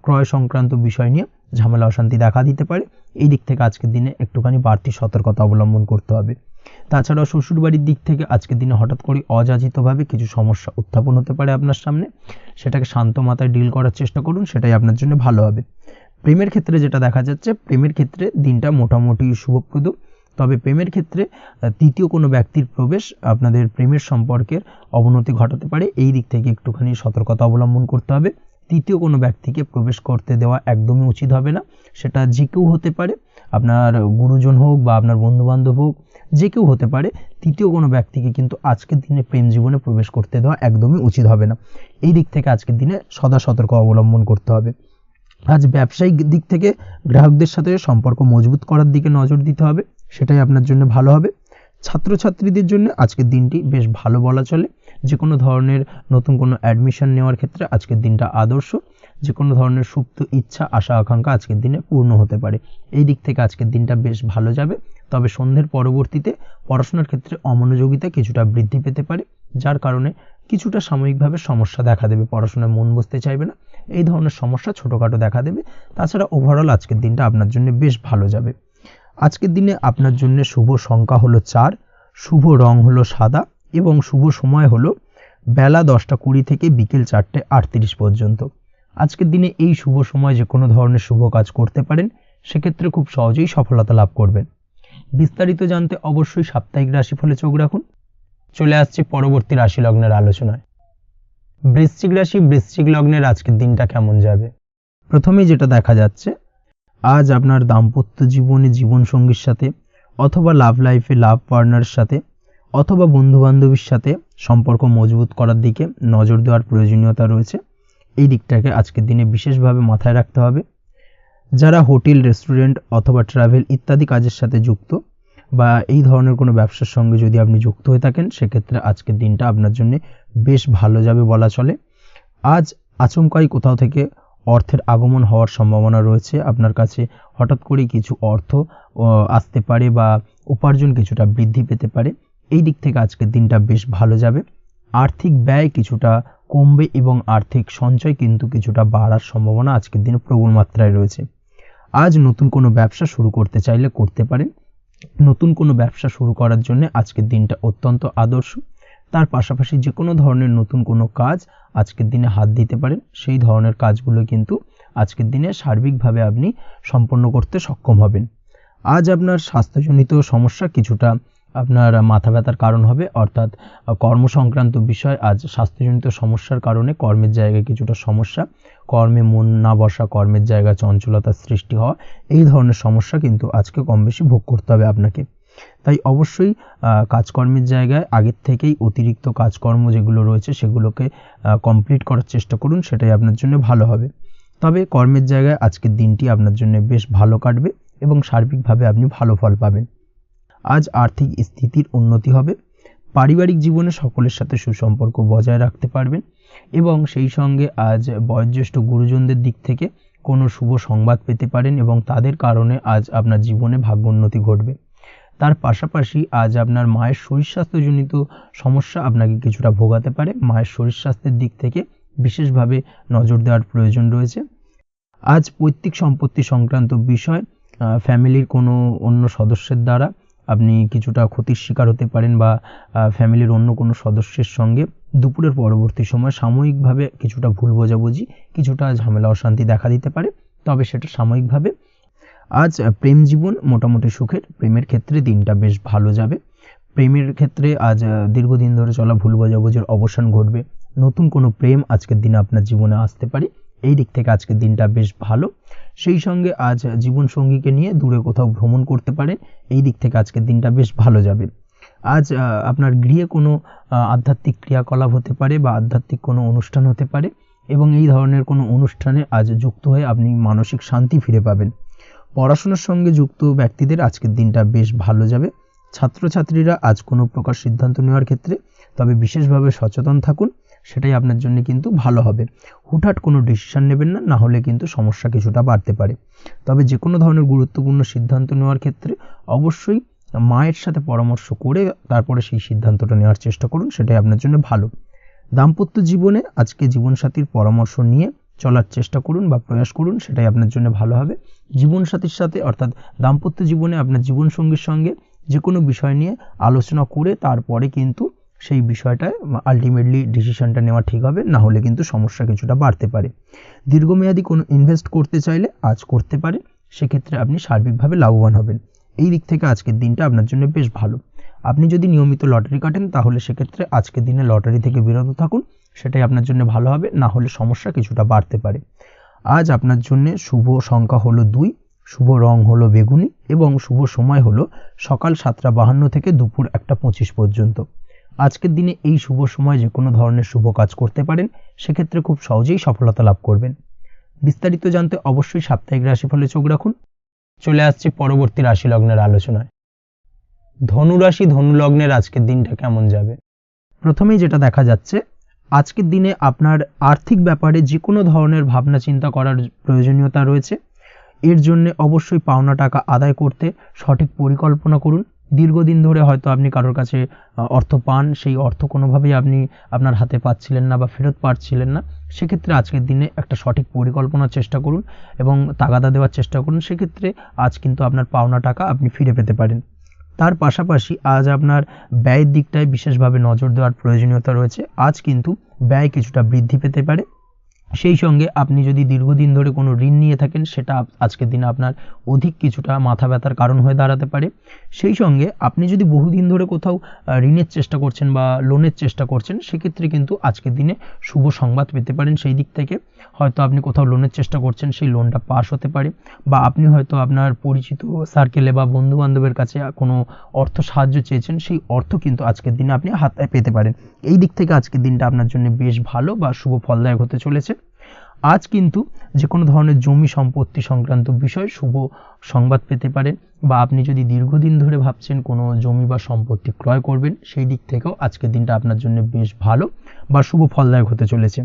ক্রয় সংক্রান্ত বিষয় নিয়ে ঝামেলা অশান্তি দেখা দিতে পারে। এই দিক থেকে আজকের দিনে একটুখানি বাড়তি সতর্কতা অবলম্বন করতে হবে। তাছাড়াও শ্বশুরবাড়ির দিক থেকে আজকের দিনে হঠাৎ করে অযাচিতভাবে কিছু সমস্যা উত্থাপন হতে পারে আপনার সামনে, সেটাকে শান্ত মাথায় ডিল করার চেষ্টা করুন, সেটাই আপনার জন্য ভালো হবে। প্রেমের ক্ষেত্রে যেটা দেখা যাচ্ছে, প্রেমের ক্ষেত্রে দিনটা মোটামুটি শুভপ্রদ, তবে প্রেমের ক্ষেত্রে তৃতীয় কোনো ব্যক্তির প্রবেশ আপনাদের প্রেমের সম্পর্কের অবনতি ঘটাতে পারে। এই দিক থেকে একটুখানি সতর্কতা অবলম্বন করতে হবে। তৃতীয় কোনো ব্যক্তিকে প্রবেশ করতে দেওয়া একদমই উচিত হবে না, সেটা যে কেউ হতে পারে, আপনার গুরুজন হোক বা আপনার বন্ধুবান্ধব হোক, যে কেউ হতে পারে। তৃতীয় কোনো ব্যক্তিকে কিন্তু আজকের দিনে প্রেম জীবনে প্রবেশ করতে দেওয়া একদমই উচিত হবে না। এই দিক থেকে আজকের দিনে সদা সতর্ক অবলম্বন করতে হবে। আজ ব্যবসায়িক দিক থেকে গ্রাহকদের সাথে সম্পর্ক মজবুত করার দিকে নজর দিতে হবে, সেটাই আপনার জন্য ভালো হবে। ছাত্রছাত্রীদের জন্য আজকের দিনটি বেশ ভালো বলা চলে। যে কোনো ধরনের নতুন কোনো অ্যাডমিশন নেওয়ার ক্ষেত্রে আজকের দিনটা আদর্শ। যে কোনো ধরনের সুপ্ত ইচ্ছা আশা আকাঙ্ক্ষা আজকের দিনে পূর্ণ হতে পারে। এই দিক থেকে আজকের দিনটা বেশ ভালো যাবে। তবে সন্ধ্যের পরবর্তীতে পড়াশোনার ক্ষেত্রে অমনোযোগিতা কিছুটা বৃদ্ধি পেতে পারে, যার কারণে কিছুটা সাময়িকভাবে সমস্যা দেখা দেবে, পড়াশোনায় মন বসতে চাইবে না, এই ধরনের সমস্যা ছোটোখাটো দেখা দেবে। তাছাড়া ওভারঅল আজকের দিনটা আপনার জন্য বেশ ভালো যাবে। আজকের দিনে আপনার জন্য শুভ সংখ্যা হলো 4, শুভ রং হলো সাদা এবং শুভ সময় হলো বেলা 10:20 থেকে বিকেল 4:38 পর্যন্ত। আজকের দিনে এই শুভ সময় যে কোনো ধরনের শুভ কাজ করতে পারেন, সেক্ষেত্রে খুব সহজেই সফলতা লাভ করবেন। বিস্তারিত জানতে অবশ্যই সাপ্তাহিক রাশিফলে চোখ রাখুন। চলে আসছে পরবর্তী রাশি লগ্নের আলোচনায়। বৃশ্চিক রাশি, বৃশ্চিক লগ্নের আজকের দিনটা কেমন যাবে? প্রথমেই যেটা দেখা যাচ্ছে, আজ আপনার দাম্পত্য জীবনে জীবনসঙ্গীর সাথে অথবা লাভ লাইফে লাভ পার্টনারের সাথে অথবা বন্ধুবান্ধবীর সাথে সম্পর্ক মজবুত করার দিকে নজর দেওয়ার প্রয়োজনীয়তা রয়েছে। এই দিকটাকে আজকের দিনে বিশেষভাবে মাথায় রাখতে হবে। যারা হোটেল, রেস্টুরেন্ট অথবা ট্রাভেল ইত্যাদি কাজের সাথে যুক্ত বা এই ধরনের কোনো ব্যবসার সঙ্গে যদি আপনি যুক্ত হয়ে থাকেন, সেক্ষেত্রে আজকের দিনটা আপনার জন্য বেশ ভালো যাবে বলা চলে। আজ আচমকাই কোথাও থেকে অর্থের আগমন হওয়ার সম্ভাবনা রয়েছে। আপনার কাছে হঠাৎ করেই কিছু অর্থ আসতে পারে বা উপার্জন কিছুটা বৃদ্ধি পেতে পারে। এই দিক থেকে আজকের দিনটা বেশ ভালো যাবে। আর্থিক ব্যয় কিছুটা কমবে এবং আর্থিক সঞ্চয় কিন্তু কিছুটা বাড়ার সম্ভাবনা আজকের দিনে প্রবল মাত্রায় রয়েছে। আজ নতুন কোনো ব্যবসা শুরু করতে চাইলে করতে পারেন। নতুন কোনো ব্যবসা শুরু করার জন্য আজকের দিনটা অত্যন্ত আদর্শ। তার পাশাপাশি যে কোনো ধরনের নতুন কোনো কাজ আজকের দিনে হাত দিতে পারেন, সেই ধরনের কাজগুলো কিন্তু আজকের দিনে সার্বিকভাবে আপনি সম্পন্ন করতে সক্ষম হবেন। আজ আপনার স্বাস্থ্যজনিত সমস্যা কিছুটা আপনার মাথা ব্যথার কারণ হবে, অর্থাৎ কর্ম সংক্রান্ত বিষয়। আজ স্বাস্থ্যজনিত সমস্যার কারণে কর্মের জায়গায় কিছুটা সমস্যা, কর্মে মন না বসা, কর্মের জায়গায় চঞ্চলতার সৃষ্টি হওয়া, এই ধরনের সমস্যা কিন্তু আজকে কম বেশি ভোগ করতে হবে আপনাকে। তাই অবশ্যই কাজকর্মের জায়গায় আগের থেকেই অতিরিক্ত কাজকর্ম যেগুলো রয়েছে সেগুলোকে কমপ্লিট করার চেষ্টা করুন, সেটাই আপনার জন্য ভালো হবে। তবে কর্মের জায়গায় আজকের দিনটি আপনার জন্য বেশ ভালো কাটবে এবং সার্বিকভাবে আপনি ভালো ফল পাবেন। আজ আর্থিক স্থিতির উন্নতি হবে, পারিবারিক জীবনে সকলের সাথে সুসম্পর্ক বজায় রাখতে পারবেন এবং সেই সঙ্গে আজ বয়োজ্যেষ্ঠ গুরুজনদের দিক থেকে কোনো শুভ সংবাদ পেতে পারেন এবং তাদের কারণে আজ আপনার জীবনে ভাগ্যোন্নতি ঘটবে। তার পাশাপাশি আজ আপনার মায়ের শরীর স্বাস্থ্যজনিত সমস্যা আপনাকে কিছুটা ভোগাতে পারে। মায়ের শরীর স্বাস্থ্যের দিক থেকে বিশেষভাবে নজর দেওয়ার প্রয়োজন রয়েছে। আজ পৈতৃক সম্পত্তি সংক্রান্ত বিষয়, ফ্যামিলির কোনো অন্য সদস্যের দ্বারা আপনি কিছুটা ক্ষতির শিকার হতে পারেন বা ফ্যামিলির অন্য কোনো সদস্যের সঙ্গে দুপুরের পরবর্তী সময় সাময়িকভাবে কিছুটা ভুল বোঝাবুঝি, কিছুটা ঝামেলা অশান্তি দেখা দিতে পারে, তবে সেটা সাময়িকভাবে। আজ প্রেম জীবন মোটামুটি সুখের, প্রেমের ক্ষেত্রে দিনটা বেশ ভালো যাবে। প্রেমের ক্ষেত্রে আজ দীর্ঘদিন ধরে চলা ভুল বোঝাবুঝির অবসান ঘটবে, নতুন কোনো প্রেম আজকের দিনে আপনার জীবনে আসতে পারে, এই দিক থেকে আজকের দিনটা বেশ ভালো। সেই সঙ্গে আজ জীবনসঙ্গীকে নিয়ে দূরে কোথাও ভ্রমণ করতে পারে, এই দিক থেকে আজকের দিনটা বেশ ভালো যাবে। আজ আপনার গৃহে কোনো আধ্যাত্মিক ক্রিয়াকলাপ হতে পারে বা আধ্যাত্মিক কোনো অনুষ্ঠান হতে পারে এবং এই ধরনের কোনো অনুষ্ঠানে আজ যুক্ত হয়ে আপনি মানসিক শান্তি ফিরে পাবেন। পড়াশোনার সঙ্গে যুক্ত ব্যক্তিদের আজকের দিনটা বেশ ভালো যাবে। ছাত্রছাত্রীরা আজ কোনো প্রকার সিদ্ধান্ত নেওয়ার ক্ষেত্রে তবে বিশেষভাবে সচেতন থাকুন, সেটাই আপনার জন্য কিন্তু ভালো হবে। হুটহাট কোনো ডিসিশন নেবেন না, না হলে কিন্তু সমস্যা কিছুটা বাড়তে পারে। তবে যে কোনো ধরনের গুরুত্বপূর্ণ সিদ্ধান্ত নেওয়ার ক্ষেত্রে অবশ্যই মায়ের সাথে পরামর্শ করে তারপরে সেই সিদ্ধান্তটা নেওয়ার চেষ্টা করুন, সেটাই আপনার জন্য ভালো। দাম্পত্য জীবনে আজকে জীবনসাথীর পরামর্শ নিয়ে চলার চেষ্টা করুন বা প্রয়াস করুন, সেটাই আপনার জন্য ভালো হবে। জীবনসাথীর সাথে অর্থাৎ দাম্পত্য জীবনে আপনার জীবনসঙ্গীর সঙ্গে যে কোনো বিষয় নিয়ে আলোচনা করে তারপরে কিন্তু সেই বিষয়টায় আলটিমেটলি ডিসিশনটা নেওয়া ঠিক হবে, না হলে কিন্তু সমস্যা কিছুটা বাড়তে পারে। দীর্ঘমেয়াদী কোনো ইনভেস্ট করতে চাইলে আজ করতে পারে, সেক্ষেত্রে আপনি সার্বিকভাবে লাভবান হবেন। এই দিক থেকে আজকের দিনটা আপনার জন্য বেশ ভালো। আপনি যদি নিয়মিত লটারি কাটেন তাহলে সেক্ষেত্রে আজকের দিনে লটারি থেকে বিরত থাকুন, সেটাই আপনার জন্য ভালো হবে, না হলে সমস্যা কিছুটা বাড়তে পারে। আজ আপনার জন্য শুভ সংখ্যা হলো 2, শুভ রং হলো বেগুনি এবং শুভ সময় হলো সকাল 7:52 থেকে দুপুর 1:25 পর্যন্ত। আজকের দিনে এই শুভ সময় যে কোনো ধরনের শুভ কাজ করতে পারেন, সেক্ষেত্রে খুব সহজেই সফলতা লাভ করবেন। বিস্তারিত জানতে অবশ্যই সাপ্তাহিক রাশিফলে চোখ রাখুন। চলে আসছে পরবর্তী রাশি লগ্নের আলোচনায়। ধনু রাশি ধনু লগ্নের আজকের দিনটা কেমন যাবে? প্রথমেই যেটা দেখা যাচ্ছে, আজকের দিনে আপনার আর্থিক ব্যাপারে যে কোনো ধরনের ভাবনা চিন্তা করার প্রয়োজনীয়তা রয়েছে। এর জন্য অবশ্যই পাওনা টাকা আদায় করতে সঠিক পরিকল্পনা করুন। দীর্ঘদিন ধরে হয়তো আপনি কারোর কাছে অর্থ পান, সেই অর্থ কোনোভাবেই আপনি আপনার হাতে পাচ্ছিলেন না বা ফেরত পাচ্ছিলেন না, সেক্ষেত্রে আজকের দিনে একটা সঠিক পরিকল্পনার চেষ্টা করুন এবং তাগাদা দেওয়ার চেষ্টা করুন, সেক্ষেত্রে আজ কিন্তু আপনার পাওনা টাকা আপনি ফিরে পেতে পারেন। তার পাশাপাশি আজ আপনার ব্যয়ের দিকটায় বিশেষভাবে নজর দেওয়ার প্রয়োজনীয়তা রয়েছে। আজ কিন্তু ব্যয় কিছুটা বৃদ্ধি পেতে পারে। সেই সঙ্গে আপনি যদি দীর্ঘদিন ধরে কোনো ঋণ নিয়ে থাকেন, সেটা আজকের দিনে আপনার অধিক কিছুটা মাথা ব্যথার কারণ হয়ে দাঁড়াতে পারে। সেই সঙ্গে আপনি যদি বহুদিন ধরে কোথাও ঋণের চেষ্টা করছেন বা লোনের চেষ্টা করছেন, সেক্ষেত্রে কিন্তু আজকের দিনে শুভ সংবাদ পেতে পারেন। সেই দিক থেকে হয়তো আপনি কোথাও লোনের চেষ্টা করছেন, সেই লোনটা পাস হতে পারে, বা আপনি হয়তো আপনার পরিচিত সার্কেলে বা বন্ধু বান্ধবের কাছে কোনো অর্থ সাহায্য চেয়েছেন, সেই অর্থ কিন্তু আজকের দিনে আপনি হাতে পেতে পারেন। এই দিক থেকে আজকের দিনটা আপনার জন্য বেশ ভালো বা শুভ ফলদায়ক হতে চলেছে। আজ কিন্তু যে কোনো ধরনের জমি সম্পত্তি সংক্রান্ত বিষয় শুভ সংবাদ পেতে পারেন, বা আপনি যদি দীর্ঘদিন ধরে ভাবছেন কোনো জমি বা সম্পত্তি ক্রয় করবেন, সেই দিক থেকেও আজকের দিনটা আপনার জন্য বেশ ভালো বা শুভ ফলদায়ক হতে চলেছে।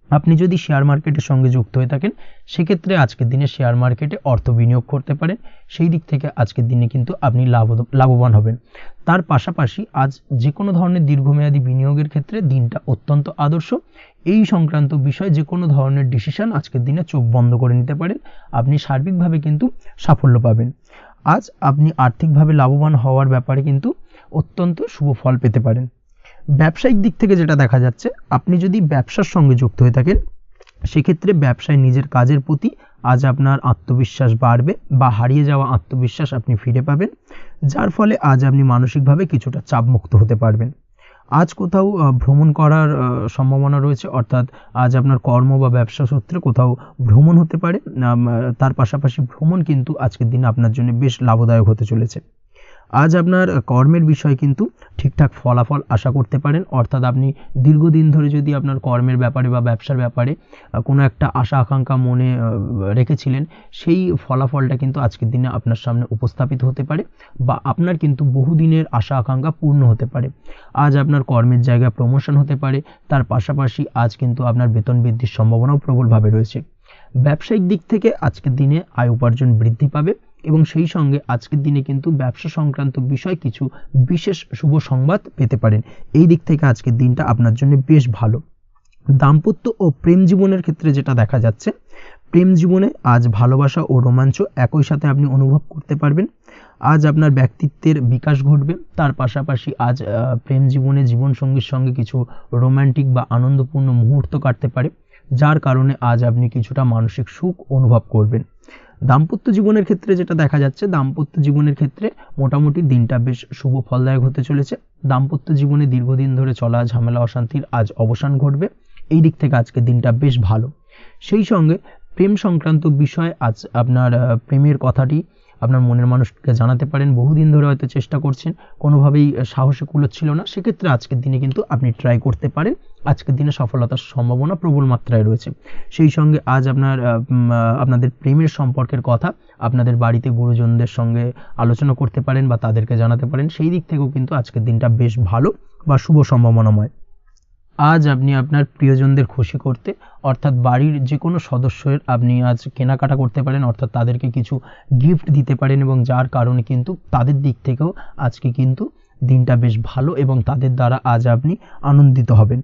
আপনি যদি শেয়ার মার্কেটের সঙ্গে যুক্ত হয়ে থাকেন, সেক্ষেত্রে আজকের দিনে শেয়ার মার্কেটে অর্থ বিনিয়োগ করতে পারেন, সেই দিক থেকে আজকের দিনে কিন্তু আপনি লাভবান হবেন। তার পাশাপাশি আজ যে কোনো ধরনের দীর্ঘমেয়াদী বিনিয়োগের ক্ষেত্রে দিনটা অত্যন্ত আদর্শ। এই সংক্রান্ত বিষয় যে কোনো ধরনের ডিসিশন আজকের দিনে চোখ বন্ধ করে নিতে পারেন, আপনি সার্বিকভাবে কিন্তু সাফল্য পাবেন। আজ আপনি আর্থিকভাবে লাভবান হওয়ার ব্যাপারে কিন্তু অত্যন্ত শুভ ফল পেতে পারেন। ব্যবসায়িক দিক থেকে যেটা দেখা যাচ্ছে, আপনি যদি ব্যবসার সঙ্গে যুক্ত হয়ে থাকেন, সেক্ষেত্রে ব্যবসায় নিজের কাজের প্রতি আজ আপনার আত্মবিশ্বাস বাড়বে বা হারিয়ে যাওয়া আত্মবিশ্বাস আপনি ফিরে পাবেন, যার ফলে আজ আপনি মানসিকভাবে কিছুটা চাপমুক্ত হতে পারবেন। আজ কোথাও ভ্রমণ করার সম্ভাবনা রয়েছে, অর্থাৎ আজ আপনার কর্ম বা ব্যবসা সূত্রে কোথাও ভ্রমণ হতে পারে। তার পাশাপাশি ভ্রমণ কিন্তু আজকের দিনে আপনার জন্য বেশ লাভদায়ক হতে চলেছে। আজ আপনার কর্মের বিষয়ে কিন্তু ঠিকঠাক ফলাফল আশা করতে পারেন, অর্থাৎ আপনি দীর্ঘদিন ধরে যদি আপনার কর্মের ব্যাপারে বা ব্যবসার ব্যাপারে কোনো একটা আশা আকাঙ্ক্ষা মনে রেখেছিলেন, সেই ফলাফলটা কিন্তু আজকের দিনে আপনার সামনে উপস্থাপিত হতে পারে বা আপনার কিন্তু বহুদিনের আশা আকাঙ্ক্ষা পূর্ণ হতে পারে। আজ আপনার কর্মের জায়গায় প্রমোশন হতে পারে, তার পাশাপাশি আজ কিন্তু আপনার বেতন বৃদ্ধির সম্ভাবনাও প্রবলভাবে রয়েছে। ব্যবসায়িক দিক থেকে আজকের দিনে আয় উপার্জন বৃদ্ধি পাবে এবং সেই সঙ্গে আজকের দিনে কিন্তু ব্যবসা সংক্রান্ত বিষয় কিছু বিশেষ শুভ সংবাদ পেতে পারেন। এই দিক থেকে আজকের দিনটা আপনার জন্য বেশ ভালো। দাম্পত্য ও প্রেম জীবনের ক্ষেত্রে যেটা দেখা যাচ্ছে, প্রেম জীবনে আজ ভালোবাসা ও রোমাঞ্চ একই সাথে আপনি অনুভব করতে পারবেন। আজ আপনার ব্যক্তিত্বের বিকাশ ঘটবে, তার পাশাপাশি আজ প্রেম জীবনে জীবনসঙ্গীর সঙ্গে কিছু রোমান্টিক বা আনন্দপূর্ণ মুহূর্ত কাটতে পারে, যার কারণে আজ আপনি কিছুটা মানসিক সুখ অনুভব করবেন। দাম্পত্য জীবনের ক্ষেত্রে যেটা দেখা যাচ্ছে, দাম্পত্য জীবনের ক্ষেত্রে মোটামুটি দিনটা বেশ শুভ ফলদায়ক হতে চলেছে। দাম্পত্য জীবনে দীর্ঘদিন ধরে চলা ঝামেলা অশান্তির আজ অবসান ঘটবে, এই দিক থেকে আজকের দিনটা বেশ ভালো। সেই সঙ্গে প্রেম সংক্রান্ত বিষয় আজ আপনার প্রেমের কথাটি আপনার মনের মানুষকে জানাতে পারেন। বহুদিন ধরে হয়তো চেষ্টা করছেন, কোনোভাবেই সাহসে কুলোচ্ছিল না, সেক্ষেত্রে আজকের দিনে কিন্তু আপনি ট্রাই করতে পারেন। আজকের দিনে সফলতার সম্ভাবনা প্রবল মাত্রায় রয়েছে। সেই সঙ্গে আজ আপনাদের প্রেমের সম্পর্কের কথা আপনাদের বাড়িতে গুরুজনদের সঙ্গে আলোচনা করতে পারেন বা তাদেরকে জানাতে পারেন। সেই দিক থেকেও কিন্তু আজকের দিনটা বেশ ভালো বা শুভ সম্ভাবনাময়। আজ আপনি আপনার প্রিয়জনদের খুশি করতে, অর্থাৎ বাড়ির যে কোনো সদস্যের আপনি আজ কেনাকাটা করতে পারেন, অর্থাৎ তাদেরকে কিছু গিফট দিতে পারেন এবং যার কারণে কিন্তু তাদের দিক থেকেও আজকে কিন্তু দিনটা বেশ ভালো এবং তাদের দ্বারা আজ আপনি আনন্দিত হবেন।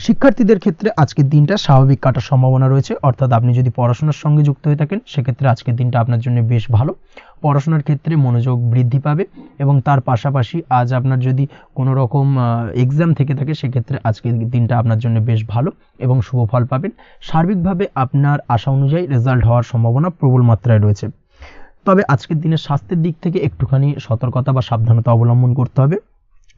শিক্ষার্থীদের ক্ষেত্রে আজকের দিনটা স্বাভাবিক কাটার সম্ভাবনা রয়েছে, অর্থাৎ আপনি যদি পড়াশোনার সঙ্গে যুক্ত হয়ে থাকেন সেক্ষেত্রে আজকের দিনটা আপনার জন্য বেশ ভালো। পড়াশোনার ক্ষেত্রে মনোযোগ বৃদ্ধি পাবে এবং তার পাশাপাশি আজ আপনার যদি কোনো রকম এক্সাম থেকে থাকে সেক্ষেত্রে আজকের দিনটা আপনার জন্য বেশ ভালো এবং শুভ ফল পাবেন। সার্বিকভাবে আপনার আশা অনুযায়ী রেজাল্ট হওয়ার সম্ভাবনা প্রবল মাত্রায় রয়েছে। তবে আজকের দিনে স্বাস্থ্যের দিক থেকে একটুখানি সতর্কতা বা সাবধানতা অবলম্বন করতে হবে।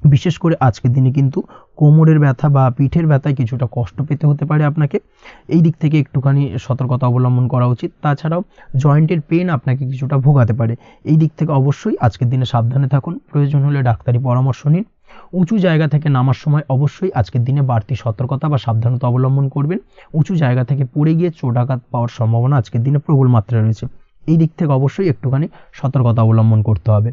বিশেষ করে আজকের দিনে কিন্তু কোমরের ব্যথা বা পিঠের ব্যথায় কিছুটা কষ্ট পেতে হতে পারে আপনাকে, এই দিক থেকে একটুখানি সতর্কতা অবলম্বন করা উচিত। তাছাড়াও জয়েন্টের পেন আপনাকে কিছুটা ভোগাতে পারে, এই দিক থেকে অবশ্যই আজকের দিনে সাবধানে থাকুন। প্রয়োজন হলে ডাক্তারি পরামর্শ নিন। উঁচু জায়গা থেকে নামার সময় অবশ্যই আজকের দিনে বাড়তি সতর্কতা বা সাবধানতা অবলম্বন করবেন। উঁচু জায়গা থেকে পড়ে গিয়ে চোটাঘাত পাওয়ার সম্ভাবনা আজকের দিনে প্রবল মাত্রায় রয়েছে, এই দিক থেকে অবশ্যই একটুখানি সতর্কতা অবলম্বন করতে হবে।